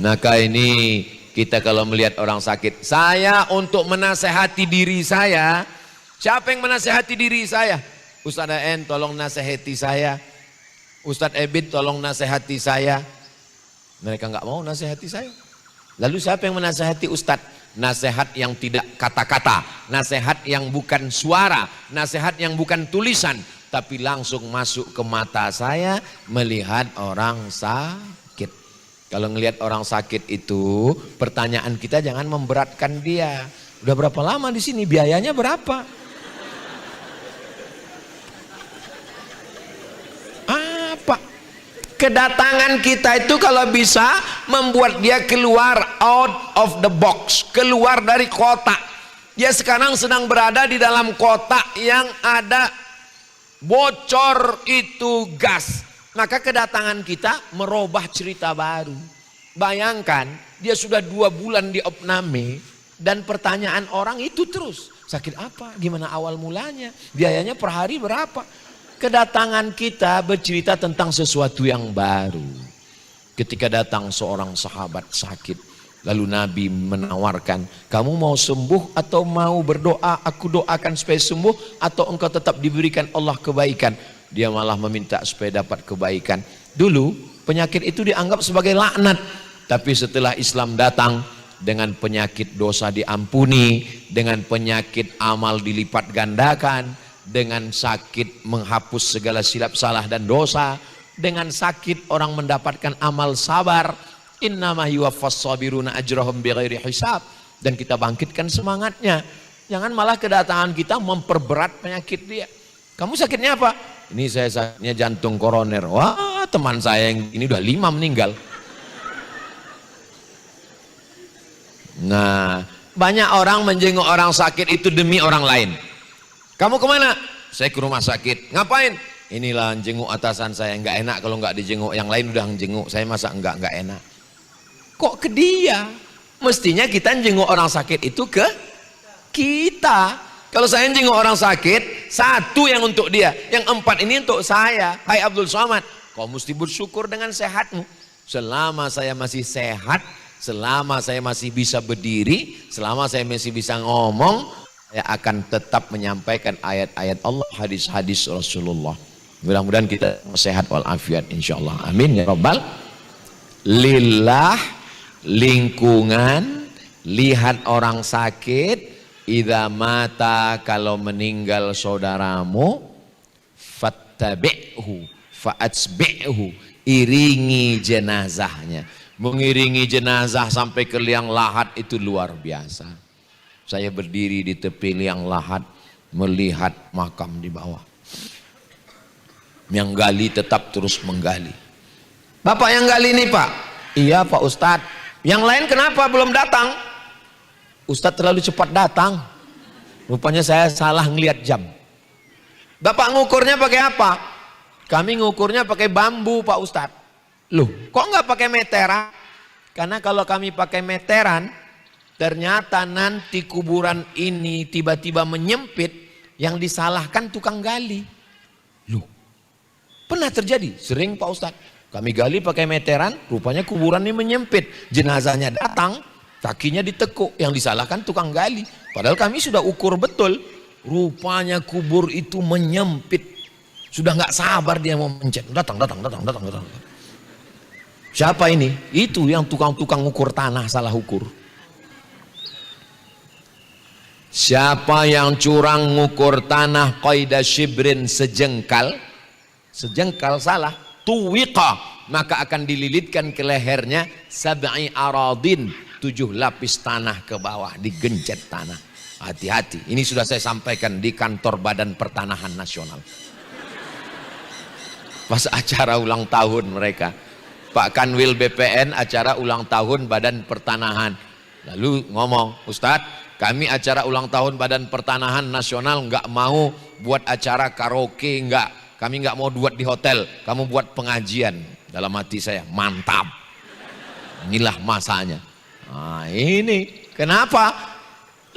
Maka ini kita kalau melihat orang sakit, saya untuk menasehati diri saya. Siapa yang menasehati diri saya? Ustaz En tolong nasihati saya. Ustaz Ebit tolong nasihati saya. Mereka nggak mau nasihati saya. Lalu siapa yang menasihati Ustaz? Nasihat yang tidak kata-kata, nasihat yang bukan suara, nasihat yang bukan tulisan, tapi langsung masuk ke mata saya melihat orang sakit. Kalau ngelihat orang sakit itu, pertanyaan kita jangan memberatkan dia. Udah berapa lama di sini? Biayanya berapa? Apa? Kedatangan kita itu kalau bisa membuat dia keluar out of the box, keluar dari kotak. Dia sekarang sedang berada di dalam kotak yang ada bocor itu gas. Maka kedatangan kita merubah cerita baru. Bayangkan dia sudah 2 bulan di opname dan pertanyaan orang itu terus. Sakit apa? Gimana awal mulanya? Biayanya per hari berapa? Kedatangan kita bercerita tentang sesuatu yang baru. Ketika datang seorang sahabat sakit, lalu Nabi menawarkan, kamu mau sembuh atau mau berdoa, aku doakan supaya sembuh, atau engkau tetap diberikan Allah kebaikan. Dia malah meminta supaya dapat kebaikan. Dulu penyakit itu dianggap sebagai laknat, tapi setelah Islam datang, dengan penyakit dosa diampuni, dengan penyakit amal dilipat gandakan, dengan sakit menghapus segala silap salah dan dosa, dengan sakit orang mendapatkan amal sabar, innama yuwaffas sabiruna ajrahum bighairi hisab, dan kita bangkitkan semangatnya. Jangan malah kedatangan kita memperberat penyakit dia. Kamu sakitnya apa? Ini saya sakitnya jantung koroner. Wah, teman saya yang ini udah 5 meninggal. Nah, banyak orang menjenguk orang sakit itu demi orang lain. Kamu kemana? Saya ke rumah sakit. Ngapain? Inilah jenguk atasan saya. Nggak enak kalau nggak dijenguk. Yang lain udah jenguk. Saya masa nggak enak. Kok ke dia? Mestinya kita jenguk orang sakit itu ke kita. Kalau saya jenguk orang sakit, 1 yang untuk dia. Yang 4 ini untuk saya. Hai Abdul Somad, kau mesti bersyukur dengan sehatmu. Selama saya masih sehat, selama saya masih bisa berdiri, selama saya masih bisa ngomong, saya akan tetap menyampaikan ayat-ayat Allah, hadis-hadis Rasulullah. Mudah-mudahan kita sehat walafiat insyaallah. Amin ya rabbal. Lillah, lingkungan, lihat orang sakit, idza mata, kalau meninggal saudaramu, fattabi'hu fa'atsbi'hu, iringi jenazahnya. Mengiringi jenazah sampai ke liang lahat itu luar biasa. Saya berdiri di tepi liang lahat melihat makam di bawah. Yang gali tetap terus menggali. Bapak yang gali ini Pak? Iya Pak Ustadz. Yang lain kenapa belum datang? Ustadz terlalu cepat datang. Rupanya saya salah ngelihat jam. Bapak ngukurnya pakai apa? Kami ngukurnya pakai bambu Pak Ustadz. Loh, kok nggak pakai meteran? Karena kalau kami pakai meteran, ternyata nanti kuburan ini tiba-tiba menyempit, yang disalahkan tukang gali. Loh, pernah terjadi? Sering Pak Ustadz. Kami gali pakai meteran, rupanya kuburan ini menyempit. Jenazahnya datang, kakinya ditekuk, yang disalahkan tukang gali. Padahal kami sudah ukur betul, rupanya kubur itu menyempit. Sudah nggak sabar dia mau mencet, datang. Siapa ini? Itu yang tukang-tukang ukur tanah salah ukur. Siapa yang curang ngukur tanah qaida shibrin sejengkal salah, tuwiqa, maka akan dililitkan ke lehernya sab'i aradin, 7 lapis tanah ke bawah, digencet tanah. Hati-hati, ini sudah saya sampaikan di kantor Badan Pertanahan Nasional pas acara ulang tahun mereka, Pak Kanwil BPN acara ulang tahun Badan Pertanahan, lalu ngomong, Ustadz, kami acara ulang tahun Badan Pertanahan Nasional nggak mau buat acara karaoke, kami nggak mau buat di hotel, kamu buat pengajian. Dalam hati saya, mantap, inilah masanya. Nah, ini kenapa?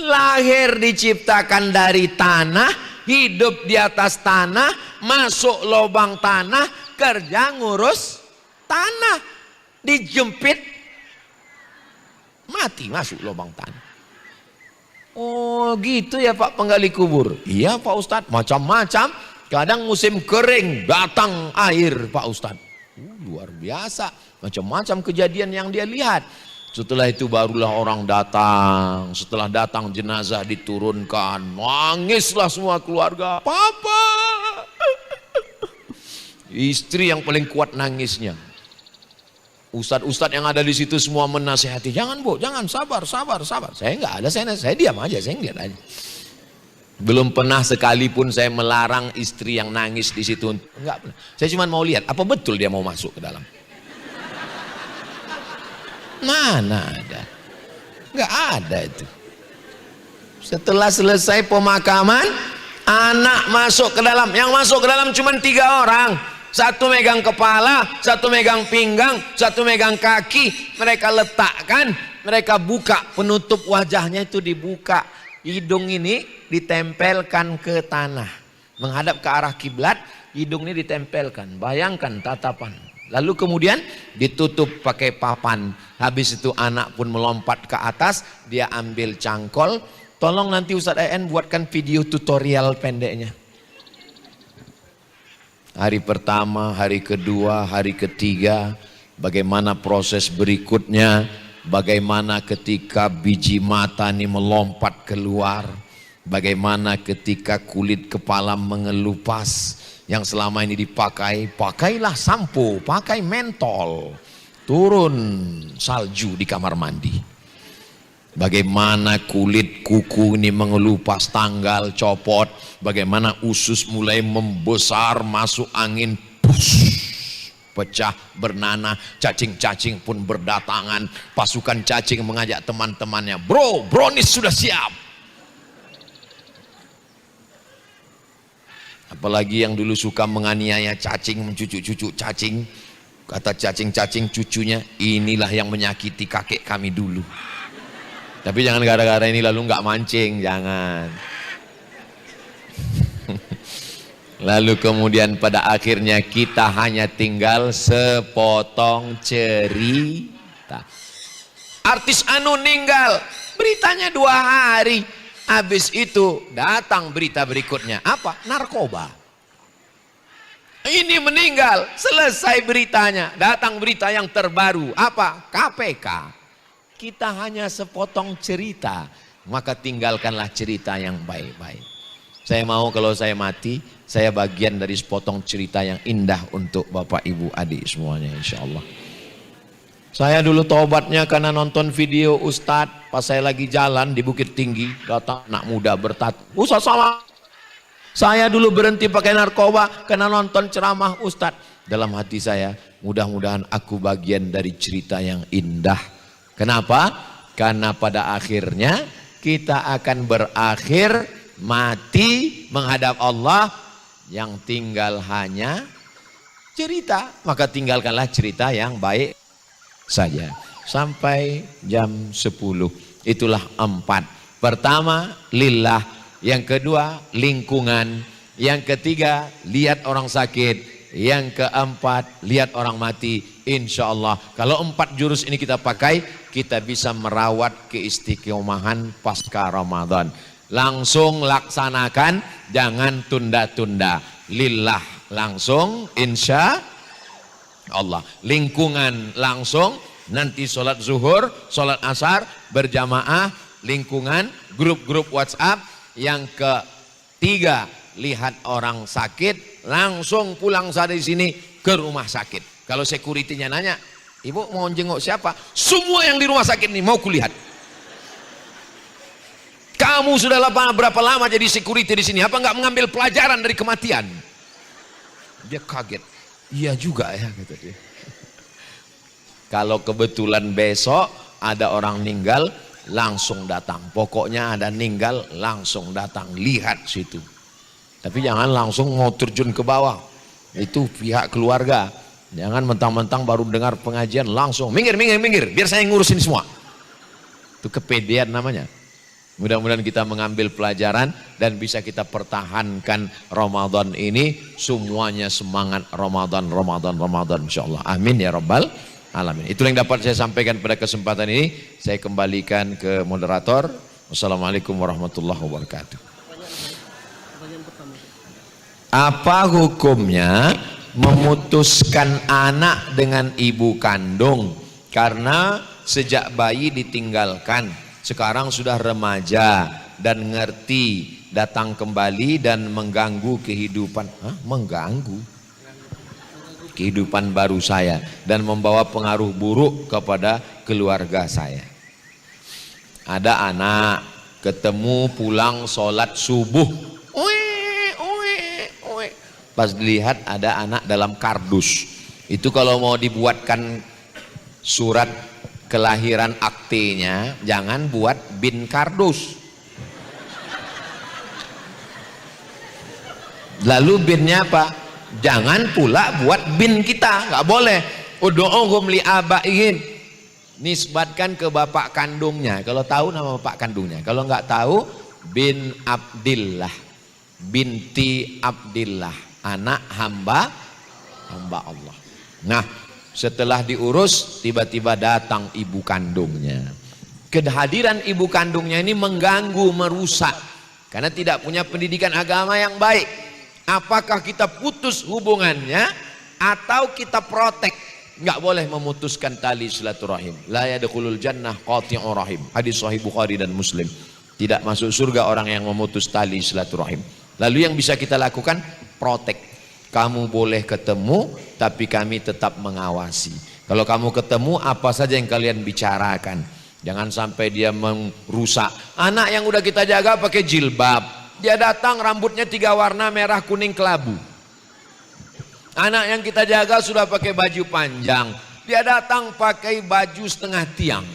Lahir diciptakan dari tanah, hidup di atas tanah, masuk lubang tanah, kerja ngurus tanah, dijempit, mati masuk lubang tanah. Oh gitu ya Pak penggali kubur. Iya Pak Ustadz, macam-macam. Kadang musim kering datang air Pak Ustadz. Luar biasa, macam-macam kejadian yang dia lihat. Setelah itu barulah orang datang. Setelah datang jenazah diturunkan, nangislah semua keluarga. Papa. Istri yang paling kuat nangisnya. Ustadz-ustadz yang ada di situ semua menasihati, jangan Bu, jangan, sabar. Saya nggak ada, saya diam aja, saya ngeliat aja. Belum pernah sekalipun saya melarang istri yang nangis di situ, nggak pernah. Saya cuma mau lihat apa betul dia mau masuk ke dalam. Mana ada, nggak ada itu. Setelah selesai pemakaman, anak masuk ke dalam. Yang masuk ke dalam cuma 3 orang. Satu megang kepala, satu megang pinggang, satu megang kaki. Mereka letakkan, mereka buka, penutup wajahnya itu dibuka. Hidung ini ditempelkan ke tanah, menghadap ke arah kiblat. Hidung ini ditempelkan, bayangkan tatapan. Lalu kemudian ditutup pakai papan. Habis itu anak pun melompat ke atas, dia ambil cangkol. Tolong nanti Ustadz EN buatkan video tutorial pendeknya. Hari pertama, hari kedua, hari ketiga, bagaimana proses berikutnya, bagaimana ketika biji mata ini melompat keluar, bagaimana ketika kulit kepala mengelupas yang selama ini dipakai, pakailah sampo, pakai mentol, turun salju di kamar mandi. Bagaimana kulit kuku ini mengelupas, tanggal copot, bagaimana usus mulai membesar, masuk angin, push, pecah, bernanah, cacing-cacing pun berdatangan. Pasukan cacing mengajak teman-temannya, brownies sudah siap. Apalagi yang dulu suka menganiaya cacing, mencucuk-cucuk cacing, kata cacing-cacing cucunya, inilah yang menyakiti kakek kami dulu. Tapi jangan gara-gara ini lalu nggak mancing, jangan. Lalu kemudian pada akhirnya kita hanya tinggal sepotong cerita. Artis anu ninggal, beritanya 2 hari. Habis itu datang berita berikutnya, apa? Narkoba. Ini meninggal, selesai beritanya. Datang berita yang terbaru, apa? KPK. Kita hanya sepotong cerita, maka tinggalkanlah cerita yang baik-baik. Saya mau kalau saya mati, saya bagian dari sepotong cerita yang indah untuk Bapak Ibu Adik semuanya insya Allah. Saya dulu tobatnya karena nonton video Ustadz, pas saya lagi jalan di Bukit Tinggi, datang anak muda bertato. Ustadz salah. Saya dulu berhenti pakai narkoba karena nonton ceramah Ustadz. Dalam hati saya, mudah-mudahan aku bagian dari cerita yang indah. Kenapa? Karena pada akhirnya kita akan berakhir mati menghadap Allah, yang tinggal hanya cerita. Maka tinggalkanlah cerita yang baik saja. Sampai jam 10. Itulah 4. Pertama, lillah. Yang kedua, lingkungan. Yang ketiga, lihat orang sakit. Yang keempat, lihat orang mati. Insya Allah kalau 4 jurus ini kita pakai, kita bisa merawat keistiqomahan pasca Ramadan. Langsung laksanakan, jangan tunda-tunda. Lillah langsung, insya Allah. Lingkungan langsung, nanti sholat zuhur, sholat asar berjamaah, lingkungan, grup-grup WhatsApp. Yang ketiga, lihat orang sakit, langsung pulang dari sini ke rumah sakit. Kalau security-nya nanya, ibu mau jenguk siapa? Semua yang di rumah sakit ini mau kulihat. Kamu sudah berapa lama jadi security di sini? Apa nggak mengambil pelajaran dari kematian? Dia kaget. Iya juga ya, kata dia. Kalau kebetulan besok ada orang meninggal, langsung datang. Pokoknya ada meninggal, langsung datang. Lihat situ. Tapi jangan langsung mau terjun ke bawah. Itu pihak keluarga. Jangan mentang-mentang baru dengar pengajian langsung minggir, biar saya ngurusin semua. Itu kepedean namanya. Mudah-mudahan kita mengambil pelajaran dan bisa kita pertahankan Ramadan ini. Semuanya semangat Ramadan insyaallah. Amin ya rabbal alamin. Itu yang dapat saya sampaikan pada kesempatan ini. Saya kembalikan ke moderator. Wassalamualaikum warahmatullahi wabarakatuh. Apa hukumnya memutuskan anak dengan ibu kandung karena sejak bayi ditinggalkan, sekarang sudah remaja dan ngerti, datang kembali dan mengganggu kehidupan kehidupan baru saya dan membawa pengaruh buruk kepada keluarga saya. Ada anak ketemu pulang sholat subuh, pas dilihat ada anak dalam kardus. Itu kalau mau dibuatkan surat kelahiran aktenya, jangan buat bin kardus. Lalu binnya apa? Jangan pula buat bin kita, nggak boleh. Ud'uhum li abaihim, nisbatkan ke bapak kandungnya. Kalau tahu nama bapak kandungnya, kalau nggak tahu bin Abdillah, binti Abdillah, anak hamba Allah. Nah, setelah diurus tiba-tiba datang ibu kandungnya. Kehadiran ibu kandungnya ini mengganggu, merusak karena tidak punya pendidikan agama yang baik. Apakah kita putus hubungannya atau kita protek? Nggak boleh memutuskan tali silaturahim. La yadkhulul jannah qati'ur rahim. Hadis sahih Bukhari dan Muslim. Tidak masuk surga orang yang memutus tali silaturahim. Lalu yang bisa kita lakukan, protek. Kamu boleh ketemu, tapi kami tetap mengawasi. Kalau kamu ketemu, apa saja yang kalian bicarakan. Jangan sampai dia merusak. Anak yang udah kita jaga pakai jilbab. Dia datang rambutnya 3 warna, merah, kuning, kelabu. Anak yang kita jaga sudah pakai baju panjang. Dia datang pakai baju setengah tiang.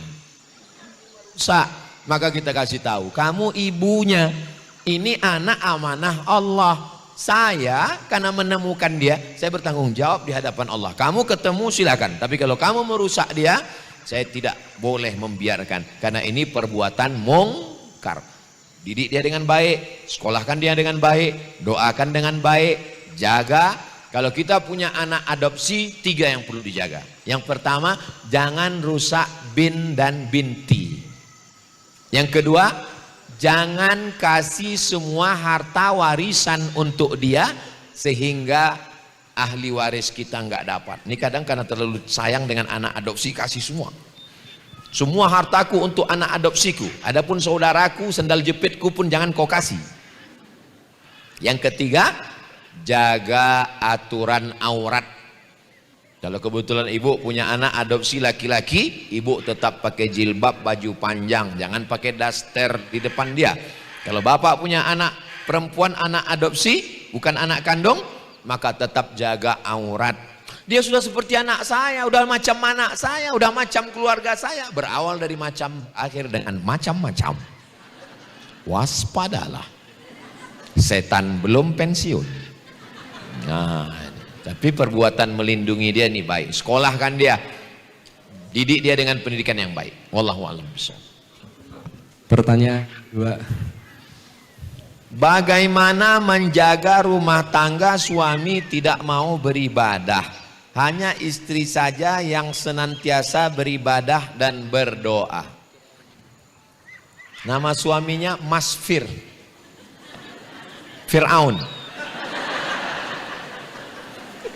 Maka kita kasih tahu, kamu ibunya. Ini anak amanah Allah. Saya karena menemukan dia, saya bertanggung jawab di hadapan Allah. Kamu ketemu silakan, tapi kalau kamu merusak dia, saya tidak boleh membiarkan. Karena ini perbuatan mungkar. Didik dia dengan baik, sekolahkan dia dengan baik, doakan dengan baik, jaga. Kalau kita punya anak adopsi, 3 yang perlu dijaga. Yang pertama, jangan rusak bin dan binti. Yang kedua, jangan kasih semua harta warisan untuk dia sehingga ahli waris kita nggak dapat. Ini kadang karena terlalu sayang dengan anak adopsi, kasih semua. Semua hartaku untuk anak adopsiku. Adapun saudaraku, sendal jepitku pun jangan kau kasih. Yang ketiga, jaga aturan aurat. Kalau kebetulan ibu punya anak adopsi laki-laki, ibu tetap pakai jilbab, baju panjang, jangan pakai daster di depan dia. Kalau bapak punya anak perempuan, anak adopsi, bukan anak kandung, maka tetap jaga aurat. Dia sudah seperti anak saya, udah macam anak saya, udah macam keluarga saya. Berawal dari macam, akhir dengan macam-macam. Waspadalah, setan belum pensiun. Nah, tapi perbuatan melindungi dia ini baik. Sekolahkan dia, didik dia dengan pendidikan yang baik. Wallahu a'lam bishawab. Pertanyaan 2. Bagaimana menjaga rumah tangga suami tidak mau beribadah? Hanya istri saja yang senantiasa beribadah dan berdoa. Nama suaminya Mas Fir'aun.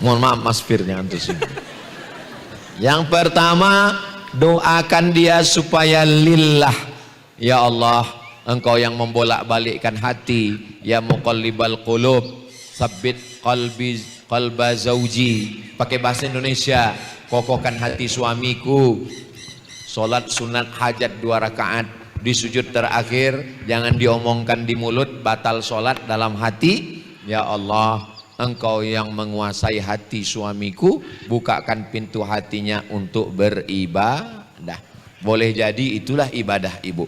Mohon maaf Mas Fir, jangan tersinggung. Yang pertama, doakan dia supaya lillah, Ya Allah, Engkau yang membolak-balikkan hati, ya muqallibal qulub, sabbit qalba zauji. Pakai bahasa Indonesia, kokohkan hati suamiku. Salat sunat hajat 2 rakaat di sujud terakhir, jangan diomongkan di mulut, batal salat dalam hati. Ya Allah, Engkau yang menguasai hati suamiku, bukakan pintu hatinya untuk beribadah. Boleh jadi itulah ibadah ibu.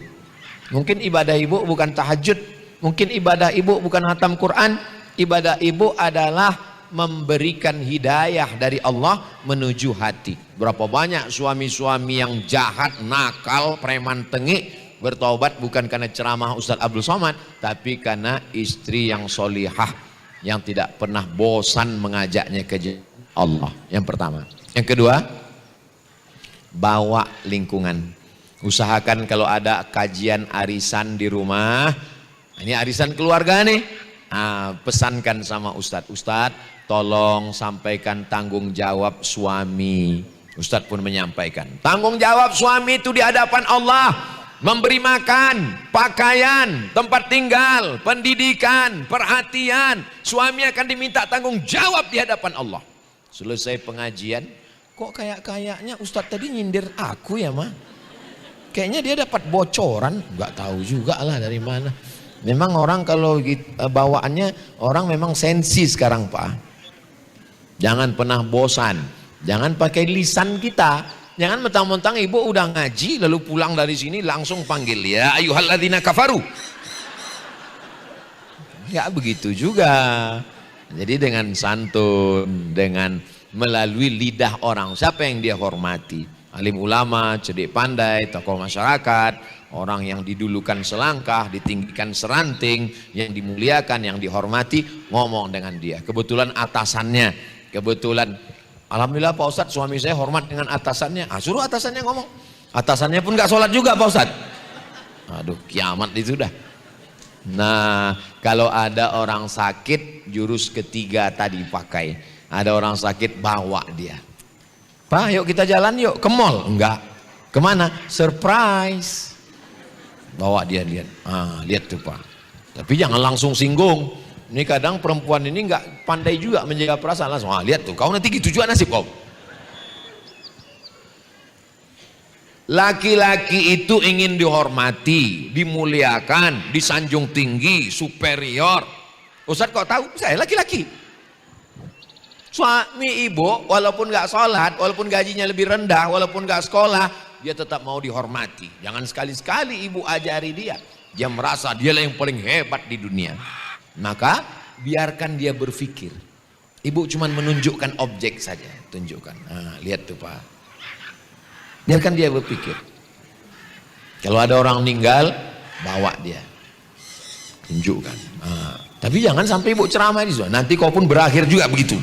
Mungkin ibadah ibu bukan tahajud, mungkin ibadah ibu bukan hatam Quran. Ibadah ibu adalah memberikan hidayah dari Allah menuju hati. Berapa banyak suami-suami yang jahat, nakal, preman tengik bertaubat bukan karena ceramah Ustaz Abdul Somad, tapi karena istri yang solihah yang tidak pernah bosan mengajaknya ke Allah. Yang pertama. Yang kedua, bawa lingkungan. Usahakan kalau ada kajian arisan di rumah, ini arisan keluarga nih, pesankan sama Ustadz, Ustadz tolong sampaikan tanggung jawab suami. Ustadz pun menyampaikan, tanggung jawab suami itu di hadapan Allah, memberi makan, pakaian, tempat tinggal, pendidikan, perhatian. Suami akan diminta tanggung jawab di hadapan Allah. Selesai pengajian, kok kayaknya Ustadz tadi nyindir aku ya mah? Kayaknya dia dapat bocoran, nggak tahu juga lah dari mana. Memang orang kalau bawaannya, orang memang sensi sekarang Pak. Jangan pernah bosan, jangan pakai lisan kita. Jangan mentang-mentang ibu udah ngaji lalu pulang dari sini langsung panggil ya ayyuhalladzina kafaru. Ya begitu juga. Jadi dengan santun, dengan melalui lidah orang, siapa yang dia hormati? Alim ulama, cerdik pandai, tokoh masyarakat, orang yang didulukan selangkah, ditinggikan seranting, yang dimuliakan, yang dihormati, ngomong dengan dia. Kebetulan atasannya, kebetulan alhamdulillah Pak Ustadz suami saya hormat dengan atasannya. Suruh atasannya ngomong. Atasannya pun gak sholat juga Pak Ustadz. Aduh kiamat itu dah. Nah kalau ada orang sakit, jurus ketiga tadi pakai. Ada orang sakit, bawa dia. Pak yuk kita jalan yuk ke mall. Enggak. Kemana? Surprise. Bawa dia lihat. Lihat tuh Pak. Tapi jangan langsung singgung. Ini kadang perempuan ini nggak pandai juga menjaga perasaan, langsung lihat tuh kau nanti gitu juga nasib kau. Laki-laki itu ingin dihormati, dimuliakan, disanjung tinggi, superior. Ustadz kok tahu? Saya laki-laki. Suami ibu walaupun nggak sholat, walaupun gajinya lebih rendah, walaupun nggak sekolah, dia tetap mau dihormati. Jangan sekali-sekali ibu ajari dia. Dia merasa dialah yang paling hebat di dunia. Maka biarkan dia berpikir. Ibu cuma menunjukkan objek saja, tunjukkan. Lihat tuh Pak. Biarkan dia berpikir. Kalau ada orang meninggal, bawa dia, tunjukkan. Tapi jangan sampai ibu ceramah di sana. Nanti kau pun berakhir juga begitu.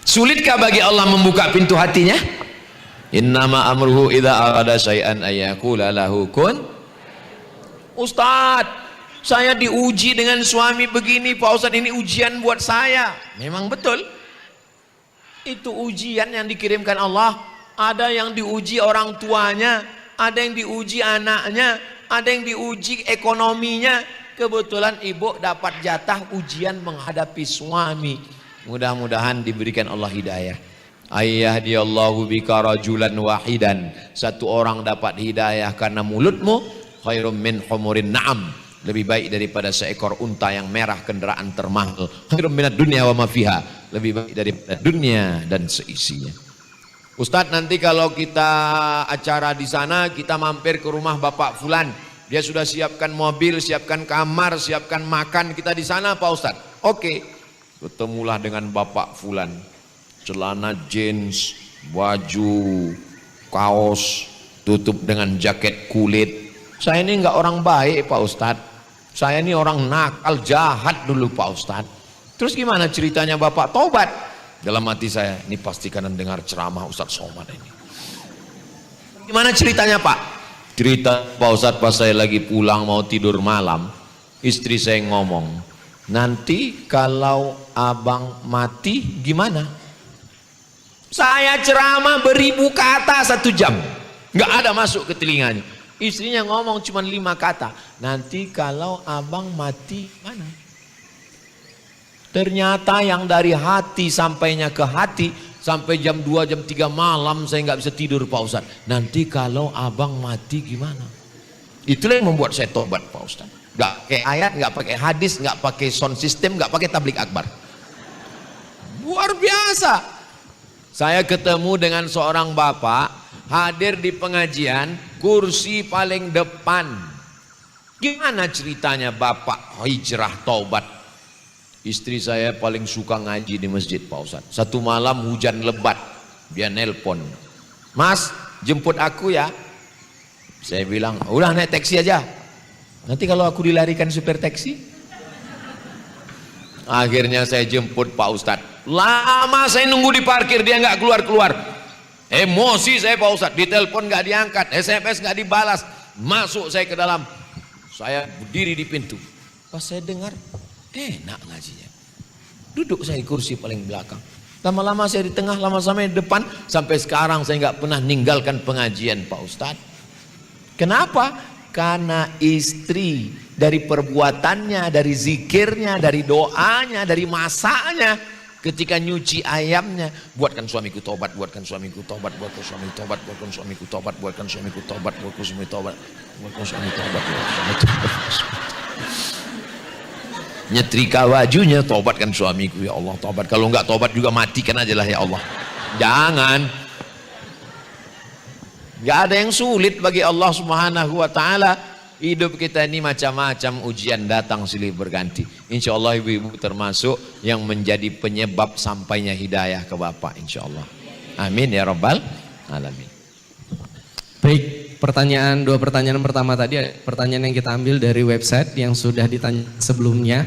Sulitkah bagi Allah membuka pintu hatinya? Innama amruhu idza arada syai'an ayyaqula lahu kun. Ustadz, saya diuji dengan suami begini Pak Ustadz, ini ujian buat saya. Memang betul. Itu ujian yang dikirimkan Allah. Ada yang diuji orang tuanya, ada yang diuji anaknya, ada yang diuji ekonominya. Kebetulan ibu dapat jatah ujian menghadapi suami. Mudah-mudahan diberikan Allah hidayah. Ayyahdiyallahu bika rajulan wahidan. Satu orang dapat hidayah karena mulutmu, khairum min humurin na'am, lebih baik daripada seekor unta yang merah, kendaraan termahal. Khairum minad dunya wa ma fiha, lebih baik daripada dunia dan seisinya. Ustadz, nanti kalau kita acara di sana, kita mampir ke rumah Bapak Fulan. Dia sudah siapkan mobil, siapkan kamar, siapkan makan, kita di sana Pak Ustadz. Oke. Ketemulah dengan Bapak Fulan. Celana jeans, baju, kaos, tutup dengan jaket kulit. Saya ini enggak orang baik Pak Ustadz. Saya ini orang nakal, jahat dulu Pak Ustadz. Terus gimana ceritanya Bapak taubat? Dalam hati saya, ini pasti karena dengar ceramah Ustadz Somad ini. Gimana ceritanya Pak? Cerita Pak Ustadz pas saya lagi pulang mau tidur malam, istri saya ngomong, nanti kalau abang mati gimana? Saya ceramah beribu kata 1 jam. Nggak ada masuk ke telinganya. Istrinya ngomong cuma 5 kata. Nanti kalau abang mati mana? Ternyata yang dari hati sampainya ke hati, sampai jam 2, jam 3 malam saya nggak bisa tidur Pak Ustadz. Nanti kalau abang mati gimana? Itulah yang membuat saya tobat Pak Ustadz. Nggak pakai ayat, nggak pakai hadis, nggak pakai sound system, nggak pakai tablik akbar. Luar biasa. Saya ketemu dengan seorang bapak hadir di pengajian, kursi paling depan. Gimana ceritanya bapak hijrah taubat? Istri saya paling suka ngaji di masjid Pak Ustadz. Satu malam hujan lebat, dia nelpon, "Mas, jemput aku ya." Saya bilang, "Udah naik taksi aja. Nanti kalau aku dilarikan supir taksi." Akhirnya saya jemput Pak Ustadz. Lama saya nunggu di parkir, dia nggak keluar-keluar. Emosi saya Pak Ustadz, ditelepon nggak diangkat, SMS nggak dibalas. Masuk saya ke dalam, saya berdiri di pintu. Pas saya dengar, enak ngajinya. Duduk saya di kursi paling belakang. Lama-lama saya di tengah, lama-lama di depan. Sampai sekarang saya nggak pernah ninggalkan pengajian Pak Ustadz. Kenapa? Karena istri dari perbuatannya, dari zikirnya, dari doanya, dari masaknya. Ketika nyuci ayamnya, buatkan suamiku tobat, buatkan suamiku tobat, buatkan suamiku tobat, buatkan suamiku tobat, buatkan suamiku tobat, buatkan suamiku tobat, buatkan suamiku tobat, buatkan suamiku tobat. Nyetrika bajunya, tobatkan suamiku ya Allah, tobat. Kalau enggak tobat juga matikan aja lah ya Allah. Jangan. Enggak ada yang sulit bagi Allah Subhanahu wa taala. Hidup kita ini macam-macam ujian datang silih berganti. Insya Allah ibu-ibu termasuk yang menjadi penyebab sampainya hidayah ke Bapak, insya Allah. Amin ya Rabbal Alamin. Baik, dua pertanyaan pertama tadi, pertanyaan yang kita ambil dari website yang sudah ditanya sebelumnya.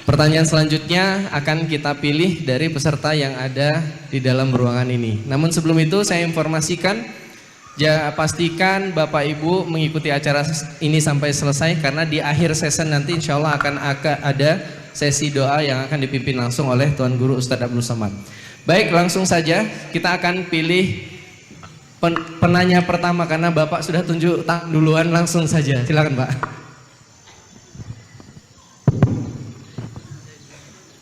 Pertanyaan selanjutnya akan kita pilih dari peserta yang ada di dalam ruangan ini. Namun sebelum itu saya informasikan, pastikan Bapak Ibu mengikuti acara ini sampai selesai, karena di akhir session nanti insya Allah akan ada sesi doa yang akan dipimpin langsung oleh Tuan Guru Ustadz Abdul Somad. Baik, langsung saja kita akan pilih penanya pertama, karena Bapak sudah tunjuk tangan duluan. Langsung saja, silakan Pak.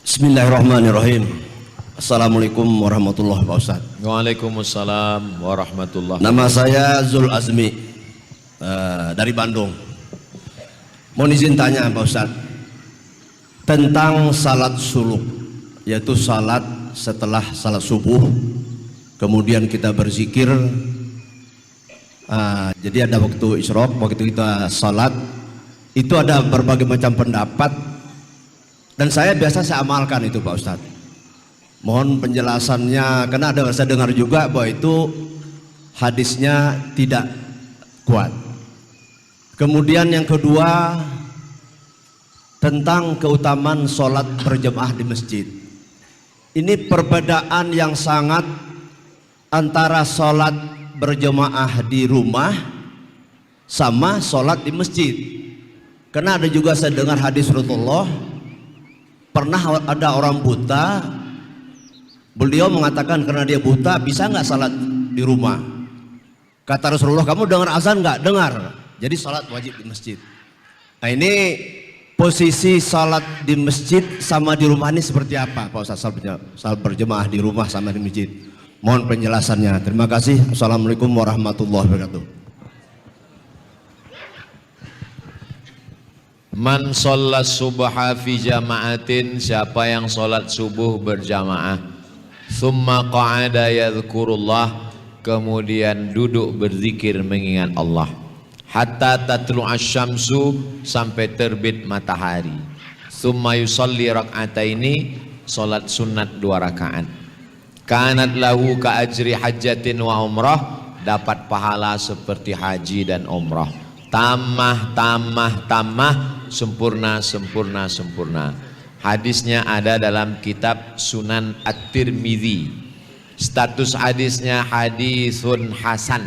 Bismillahirrahmanirrahim. Assalamualaikum warahmatullahi wabarakatuh. Waalaikumsalam warahmatullahi. Nama saya Zul Azmi dari Bandung. Mohon izin tanya Pak Ustadz tentang salat suluk, yaitu salat setelah salat subuh, kemudian kita berzikir. Jadi ada waktu isyraq, waktu kita salat, itu ada berbagai macam pendapat, dan saya amalkan itu Pak Ustadz. Mohon penjelasannya, karena ada saya dengar juga bahwa itu hadisnya tidak kuat. Kemudian yang kedua, tentang keutamaan sholat berjamaah di masjid. Ini perbedaan yang sangat antara sholat berjamaah di rumah sama sholat di masjid. Karena ada juga saya dengar hadis Rasulullah, pernah ada orang buta, beliau mengatakan karena dia buta, bisa nggak salat di rumah? Kata Rasulullah, kamu dengar azan nggak? Dengar. Jadi salat wajib di masjid. Nah ini posisi salat di masjid sama di rumah ini seperti apa Pak Ustaz? Salat berjemaah di rumah sama di masjid. Mohon penjelasannya. Terima kasih. Assalamualaikum warahmatullahi wabarakatuh. Man sholat subha fi jama'atin, siapa yang sholat subuh berjamaah, summa qa'ada yadhkurullah, kemudian duduk berzikir mengingat Allah, hatta tatlu'asy syamsu, sampai terbit matahari, summa yusalli rak'ataini, salat sunat 2 rakaat, kanat lahu ka ajri hajjatin wa umrah, dapat pahala seperti haji dan umrah, tamah, sempurna. Hadisnya ada dalam kitab Sunan At-Tirmidzi. Status hadisnya hadisun hasan.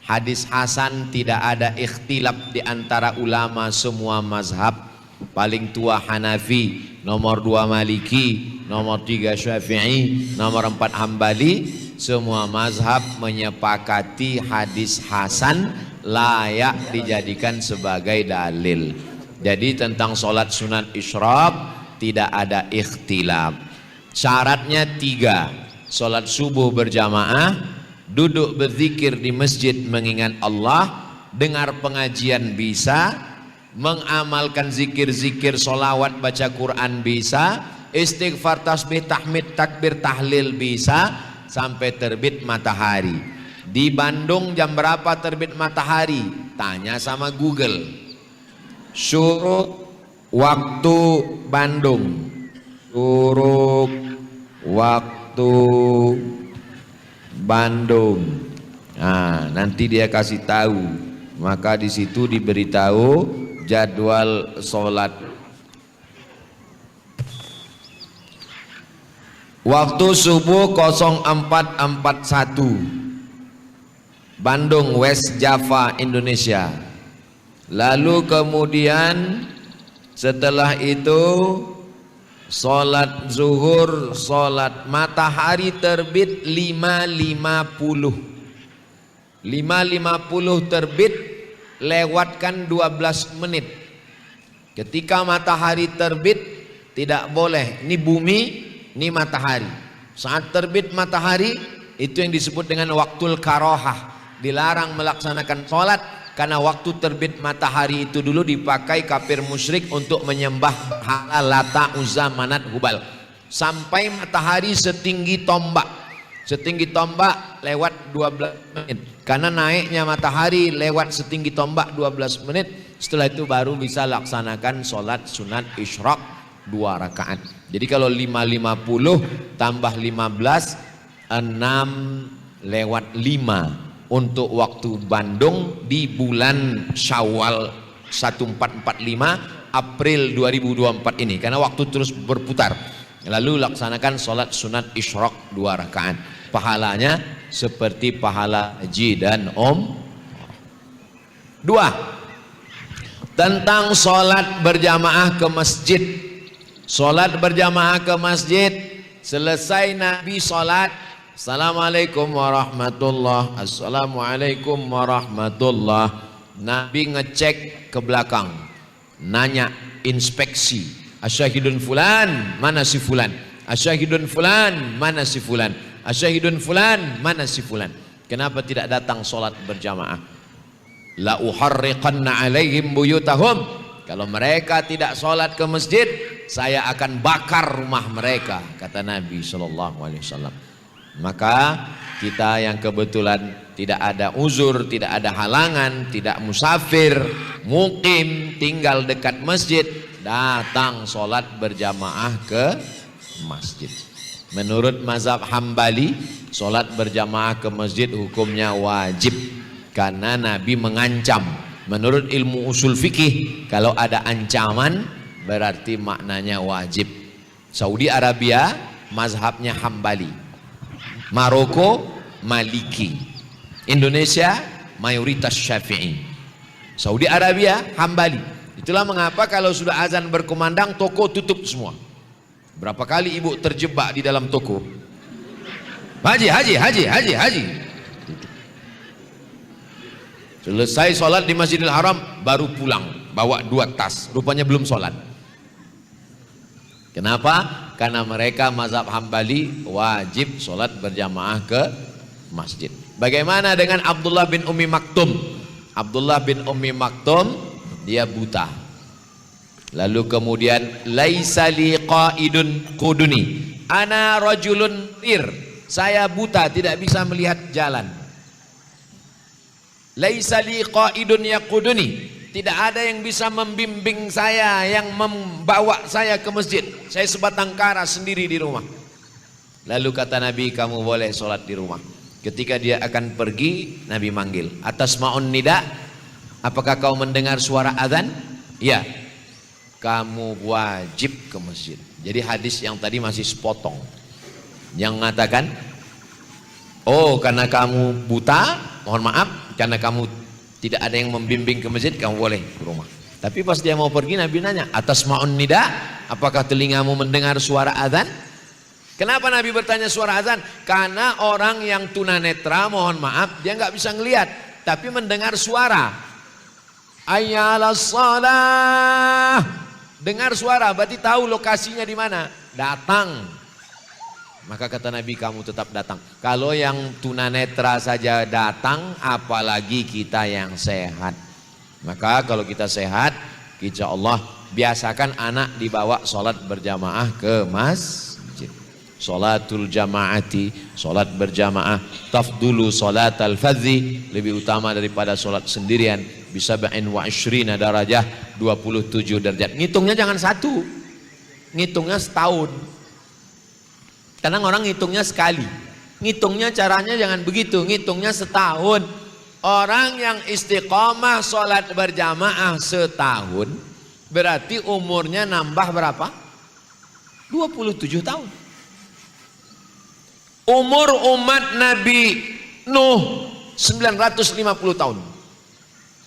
Hadis hasan, tidak ada ikhtilaf di antara ulama semua mazhab. Paling tua Hanafi, nomor 2 Maliki, nomor 3 Syafi'i, nomor 4 Hambali. semua mazhab menyepakati hadis hasan layak dijadikan sebagai dalil. Jadi tentang sholat sunat isyraq tidak ada ikhtilaf. Syaratnya 3, sholat subuh berjamaah, duduk berzikir di masjid mengingat Allah, dengar pengajian bisa, mengamalkan zikir-zikir, solawat, baca Quran bisa, istighfar, tasbih, tahmid, takbir, tahlil bisa, sampai terbit matahari. Di Bandung jam berapa terbit matahari? Tanya sama Google. Syuruk waktu Bandung, syuruk waktu Bandung. Nah, nanti dia kasih tahu. Maka di situ diberitahu jadwal sholat. Waktu subuh 0441 Bandung, West Java, Indonesia. Lalu kemudian setelah itu sholat zuhur, sholat matahari terbit 5.50 terbit, lewatkan 12 menit. Ketika matahari terbit tidak boleh, ini bumi, ini matahari. Saat terbit matahari itu yang disebut dengan waktul karohah, dilarang melaksanakan sholat karena waktu terbit matahari itu dulu dipakai kafir musyrik untuk menyembah berhala Lata, Uzza, Manat, Hubal. Sampai matahari setinggi tombak, lewat 12 menit. Karena naiknya matahari lewat setinggi tombak 12 menit, setelah itu baru bisa laksanakan sholat sunat isyraq 2 rakaat. Jadi kalau 5.50 tambah 15, 6/5 untuk waktu Bandung di bulan Syawal 1445 April 2024 ini, karena waktu terus berputar. Lalu laksanakan sholat sunat isyraq 2 rakaat. Pahalanya seperti pahala haji dan 2. Tentang sholat berjamaah ke masjid. Sholat berjamaah ke masjid, selesai Nabi sholat, Assalamualaikum warahmatullah, Assalamualaikum warahmatullah. Nabi ngecek ke belakang, nanya, inspeksi, asyahidun fulan, mana si fulan? Asyahidun fulan, mana si fulan? Asyahidun fulan, mana si fulan? Kenapa tidak datang sholat berjamaah? La uharriqanna alaihim buyutahum. Kalau mereka tidak sholat ke masjid, saya akan bakar rumah mereka, kata Nabi SAW. Maka kita yang kebetulan tidak ada uzur, tidak ada halangan, tidak musafir, mukim, tinggal dekat masjid, datang sholat berjamaah ke masjid. Menurut mazhab Hambali, sholat berjamaah ke masjid hukumnya wajib karena Nabi mengancam. Menurut ilmu usul fikih, kalau ada ancaman berarti maknanya wajib. Saudi Arabia mazhabnya Hambali, Maroko Maliki, Indonesia mayoritas Syafi'i. Saudi Arabia Hambali. Itulah mengapa kalau sudah azan berkumandang toko tutup semua. Berapa kali ibu terjebak di dalam toko? Haji. Selesai sholat di Masjidil Haram baru pulang, bawa 2 tas, rupanya belum sholat. Kenapa? Karena mereka mazhab Hambali wajib sholat berjamaah ke masjid. Bagaimana dengan Abdullah bin Ummi Maktum? Abdullah bin Ummi Maktum dia buta. Lalu kemudian laisa li qaidun quduni, ana rajulun ir, saya buta tidak bisa melihat jalan. Laisa li qaidun yaquduni, tidak ada yang bisa membimbing saya, yang membawa saya ke masjid. Saya sebatang kara sendiri di rumah. Lalu kata Nabi, kamu boleh sholat di rumah. Ketika dia akan pergi, Nabi manggil, atas ma'un nida, apakah kau mendengar suara azan? Ya, kamu wajib ke masjid. Jadi hadis yang tadi masih sepotong, yang mengatakan, oh karena kamu buta, mohon maaf, karena kamu tidak ada yang membimbing ke masjid, kamu boleh ke rumah. Tapi pas dia mau pergi, Nabi nanya, atas ma'un nida, apakah telingamu mendengar suara azan? Kenapa Nabi bertanya suara azan? Karena orang yang tunanetra, mohon maaf, dia nggak bisa ngelihat, tapi mendengar suara. Hayya 'alas shalah. Dengar suara, berarti tahu lokasinya di mana. Datang. Maka kata Nabi, kamu tetap datang. Kalau yang tunanetra saja datang, apalagi kita yang sehat. Maka kalau kita sehat, insya Allah biasakan anak dibawa sholat berjamaah ke masjid. Sholatul jamaati, sholat berjamaah, tafdulu sholat al-fadhi, lebih utama daripada sholat sendirian. Bisa ba'in wa ishrina darajah, 27 derajat. Ngitungnya jangan satu, ngitungnya setahun. Kadang orang ngitungnya sekali, ngitungnya caranya jangan begitu, ngitungnya setahun. Orang yang istiqomah sholat berjamaah setahun, berarti umurnya nambah berapa? 27 tahun. Umur umat Nabi Nuh 950 tahun.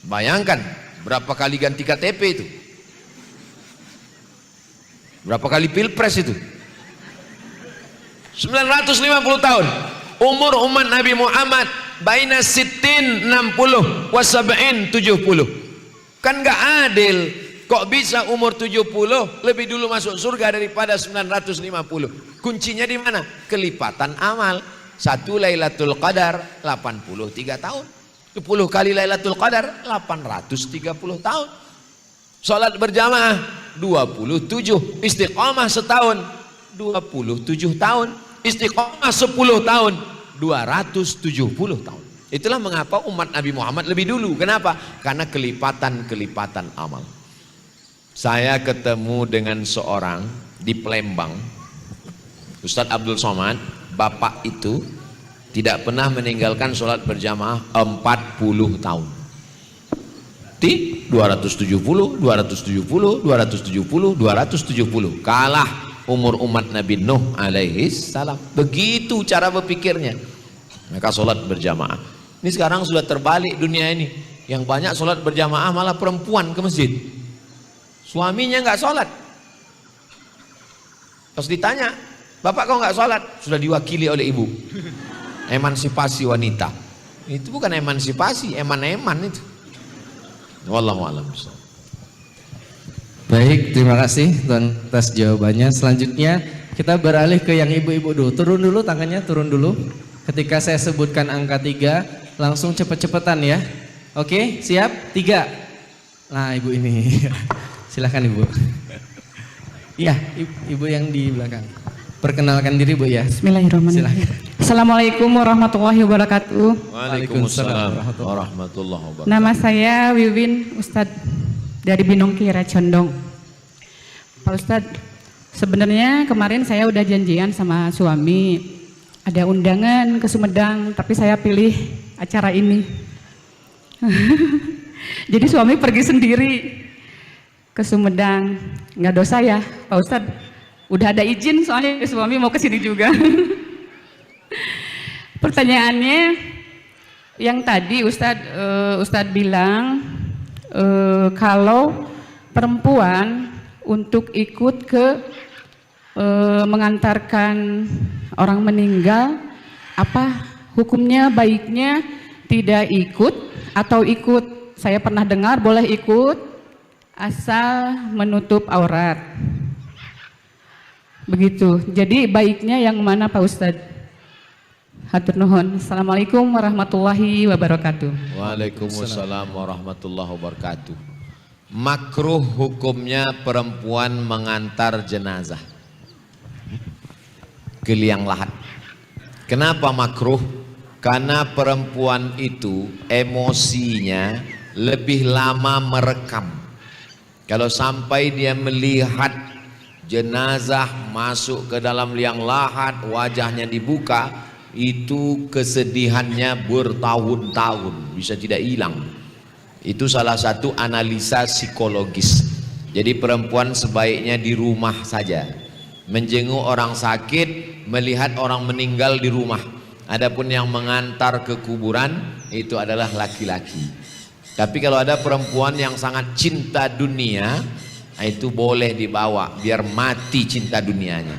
Bayangkan berapa kali ganti KTP itu, berapa kali pilpres itu. 950 tahun. Umur umat Nabi Muhammad baina sittin 60 wa sab'in 70. Kan gak adil. Kok bisa umur 70 lebih dulu masuk surga daripada 950? Kuncinya di mana? Kelipatan amal. Satu Lailatul Qadar 83 tahun. 10 kali Lailatul Qadar 830 tahun. Salat berjamaah 27. Istiqamah setahun 27 tahun. Istiqamah 10 tahun 270 tahun. Itulah mengapa umat Nabi Muhammad lebih dulu. Kenapa? Karena kelipatan-kelipatan amal. Saya ketemu dengan seorang di Palembang, Ustadz Abdul Somad. Bapak itu tidak pernah meninggalkan sholat berjamaah 40 tahun. Di 270, 270, 270, 270. Kalah umur umat Nabi Nuh alaihi salam. Begitu cara berpikirnya. Maka sholat berjamaah. Ini sekarang sudah terbalik dunia ini. Yang banyak sholat berjamaah malah perempuan ke masjid. Suaminya nggak sholat. Pas ditanya, bapak kok nggak sholat? Sudah diwakili oleh ibu. Emansipasi wanita. Itu bukan emansipasi, eman-eman itu. Wallahu a'lam. Baik, terima kasih Tuan atas jawabannya. Selanjutnya kita beralih ke yang ibu-ibu dulu. Turun dulu tangannya, turun dulu. Ketika saya sebutkan angka 3, langsung cepet-cepetan ya. Oke, siap? 3. Nah, ibu ini. Silakan ibu. Iya, ibu yang di belakang. Perkenalkan diri bu ya. Bismillahirrahmanirrahim. Silakan. Assalamualaikum warahmatullahi wabarakatuh. Waalaikumsalam warahmatullahi wabarakatuh. Nama saya Wiwin Ustadz dari Binong Kira Condong. Pak Ustadz, sebenarnya kemarin saya udah janjian sama suami, ada undangan ke Sumedang, tapi saya pilih acara ini. Jadi suami pergi sendiri ke Sumedang. Nggak dosa ya Pak Ustadz, udah ada izin soalnya suami mau ke sini juga. Pertanyaannya yang tadi Ustadz bilang kalau perempuan untuk ikut ke mengantarkan orang meninggal, apa hukumnya? Baiknya tidak ikut atau ikut? Saya pernah dengar boleh ikut asal menutup aurat. Begitu. Jadi baiknya yang mana Pak Ustadz? Hatur nuhun. Assalamualaikum warahmatullahi wabarakatuh. Waalaikumsalam warahmatullahi wabarakatuh. Makruh hukumnya perempuan mengantar jenazah ke liang lahat. Kenapa makruh? Karena perempuan itu emosinya lebih lama merekam. Kalau sampai dia melihat jenazah masuk ke dalam liang lahat, wajahnya dibuka, itu kesedihannya bertahun-tahun, bisa tidak hilang. Itu salah satu analisa psikologis. Jadi perempuan sebaiknya di rumah saja, menjenguk orang sakit, melihat orang meninggal di rumah. Adapun yang mengantar ke kuburan itu adalah laki-laki. Tapi kalau ada perempuan yang sangat cinta dunia, itu boleh dibawa biar mati cinta dunianya.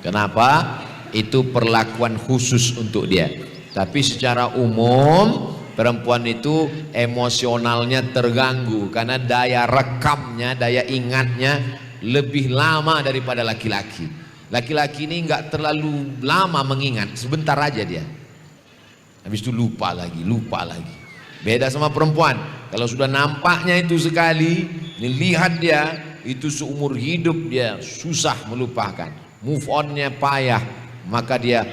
Kenapa? Itu perlakuan khusus untuk dia. Tapi secara umum perempuan itu emosionalnya terganggu karena daya rekamnya, daya ingatnya lebih lama daripada laki-laki. Laki-laki ini nggak terlalu lama mengingat, sebentar aja dia. Habis itu lupa lagi. Beda sama perempuan. Kalau sudah nampaknya itu sekali, lihat dia, itu seumur hidup dia susah melupakan. Move on-nya payah, maka dia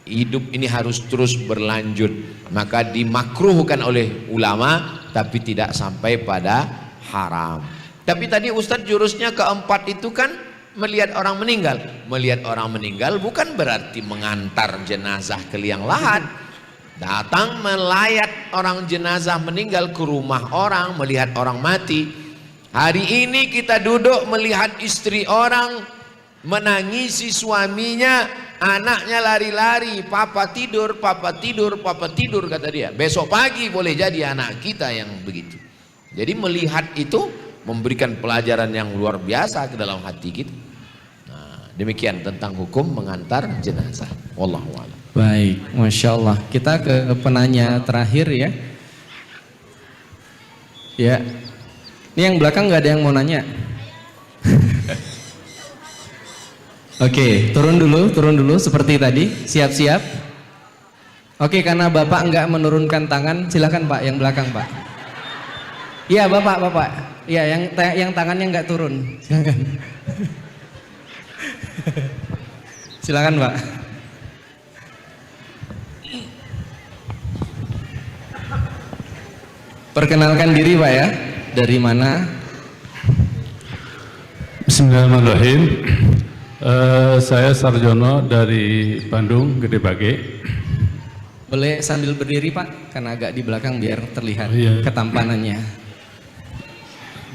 hidup ini harus terus berlanjut. Maka dimakruhkan oleh ulama, tapi tidak sampai pada haram. Tapi tadi Ustadz jurusnya keempat itu kan melihat orang meninggal. Melihat orang meninggal bukan berarti mengantar jenazah ke liang lahat. Datang melayat orang jenazah meninggal ke rumah orang, melihat orang mati. Hari ini kita duduk melihat istri orang menangisi suaminya, anaknya lari-lari, papa tidur kata dia. Besok pagi boleh jadi anak kita yang begitu. Jadi melihat itu memberikan pelajaran yang luar biasa ke dalam hati kita. Nah, demikian tentang hukum mengantar jenazah. Wallahu a'lam. Baik, Masya Allah. Kita ke penanya terakhir ya. Ya, ini yang belakang nggak ada yang mau nanya. Oke, turun dulu seperti tadi. Siap-siap. Oke, karena Bapak nggak menurunkan tangan, silakan Pak yang belakang Pak. Iya Bapak. Iya, yang tangannya nggak turun. Silakan. Silakan Pak. Perkenalkan diri Pak ya, dari mana? Bismillahirrahmanirrahim. Saya Sarjono dari Bandung, Gede Bage. Boleh sambil berdiri Pak, karena agak di belakang biar terlihat ketampanannya.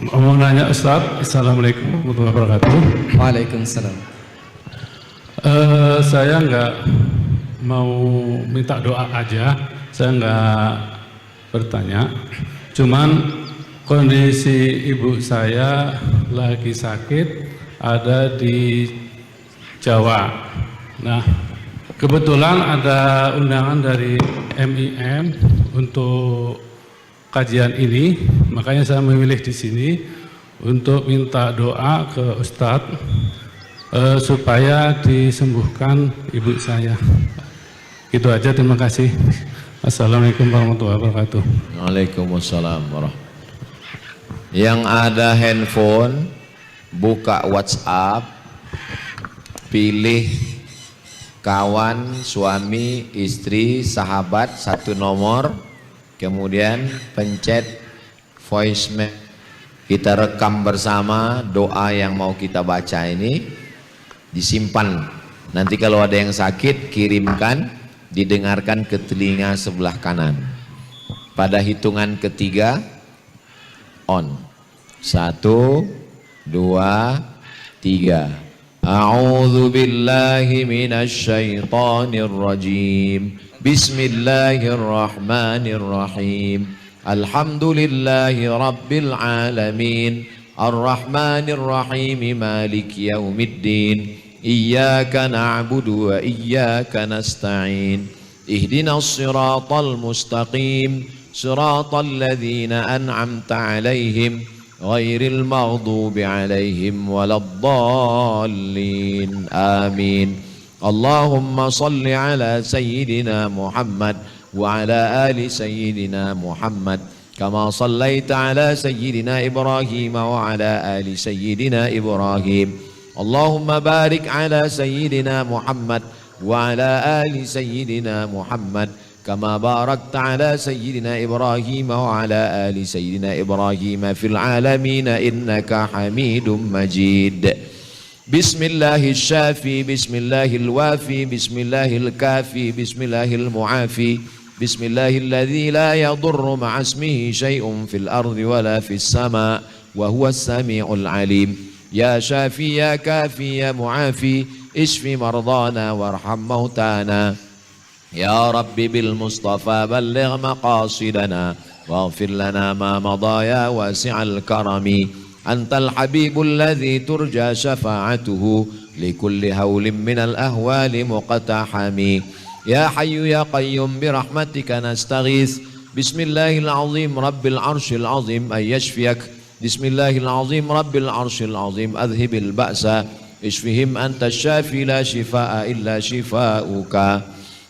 Mau nanya Ustadz, Assalamualaikum warahmatullahi wabarakatuh. Waalaikumsalam. Saya nggak mau minta doa aja, saya nggak bertanya. Cuman kondisi ibu saya lagi sakit, ada di Jawa. Nah, kebetulan ada undangan dari MIM untuk kajian ini, makanya saya memilih di sini untuk minta doa ke Ustadz supaya disembuhkan ibu saya. Itu aja, terima kasih. Assalamualaikum warahmatullahi wabarakatuh. Waalaikumsalam warahmatullahi. Yang ada handphone, buka WhatsApp, pilih kawan, suami, istri, sahabat, satu nomor, kemudian pencet voicemail. Kita rekam bersama doa yang mau kita baca ini, disimpan. Nanti kalau ada yang sakit, kirimkan, didengarkan ke telinga sebelah kanan. Pada hitungan ketiga, on. 1, 2, 3. A'udzu billahi minasy syaithanir rajim. Bismillahirrahmanirrahim. Alhamdulillahi rabbil alamin. Ar-Rahmanir Rahim. Maliki yaumiddin. Iyyaka na'budu wa iyyaka nasta'in. Ihdinas siratal mustaqim. Siratal ladzina an'amta 'alaihim ghairil maghdubi 'alaihim waladdallin. Amin. Allahumma salli ala sayyidina Muhammad wa ala ali sayyidina Muhammad kama sallaita ala sayyidina Ibrahim wa ala ali sayyidina Ibrahim. Allahumma barik ala sayyidina Muhammad wa ala ali sayyidina Muhammad kama barakta ala sayyidina Ibrahim wa ala ali sayyidina Ibrahim fil alamin innaka Hamidum Majid. Bismillahil syafi, bismillahil wafi, bismillahil kafi, bismillahil muafi, bismillahil ladzi la yadurru ma'asmihi syai'un fil ardi wala fis sama wa huwas sami'ul alim. Ya syafi, ya kafi, ya muafi, ishfi mardana warham mautana. Ya Rabbi bil Mustafa balligh maqasidana واغفر لنا ما مضى يا واسع الكرم أنت الحبيب الذي ترجى شفاعته لكل هول من الأهوال مقتحم يا حي يا قيوم برحمتك نستغيث بسم الله العظيم رب العرش العظيم أن يشفيك بسم الله العظيم رب العرش العظيم أذهب البأس اشفهم أنت الشافي لا شفاء إلا شفاؤك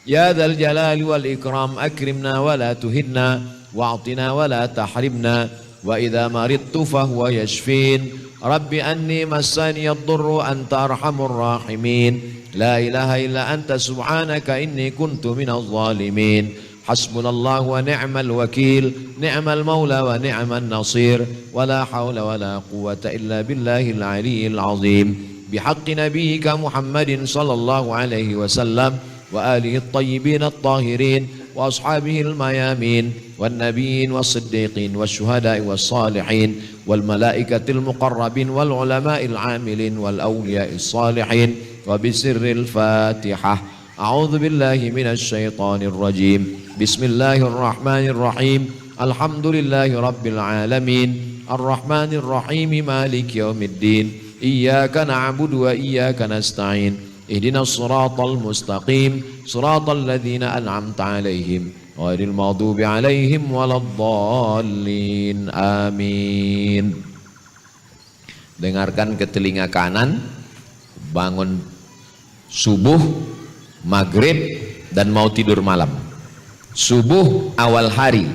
يا ذا الجلال والإكرام أكرمنا ولا تهنا واعطنا ولا تحرمنا وإذا مرضت فهو يشفين رب أني مسني الضر أنت أرحم الراحمين لا إله إلا أنت سبحانك إني كنت من الظالمين حسبنا الله ونعم الوكيل نعم المولى ونعم النصير ولا حول ولا قوة إلا بالله العلي العظيم بحق نبيك محمد صلى الله عليه وسلم وآله الطيبين الطاهرين وأصحابه الميامين والنبيين والصديقين والشهداء والصالحين والملائكة المقربين والعلماء العاملين والأولياء الصالحين وبسر الفاتحة أعوذ بالله من الشيطان الرجيم بسم الله الرحمن الرحيم الحمد لله رب العالمين الرحمن الرحيم مالك يوم الدين إياك نعبد وإياك نستعين اهدنا الصراط المستقيم صراط الذين أنعمت عليهم غير المغضوب عليهم ولا الضالين آمين. Dengarkan ke telinga kanan, bangun subuh, maghrib, dan mau tidur malam. Subuh awal hari,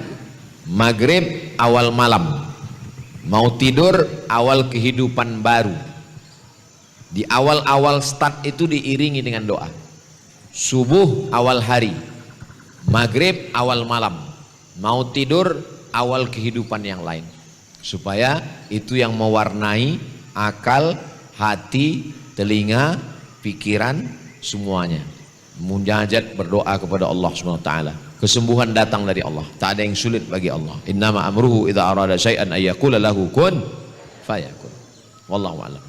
maghrib awal malam, mau tidur awal kehidupan baru. Di awal-awal start itu diiringi dengan doa. Subuh awal hari, maghrib awal malam, mau tidur awal kehidupan yang lain. Supaya itu yang mewarnai akal, hati, telinga, pikiran, semuanya. Munajat, berdoa kepada Allah SWT. Kesembuhan datang dari Allah. Tak ada yang sulit bagi Allah. Innama amruhu idza arada syai'an ay yaqula lahu kun fayakun. Wallahu a'lam.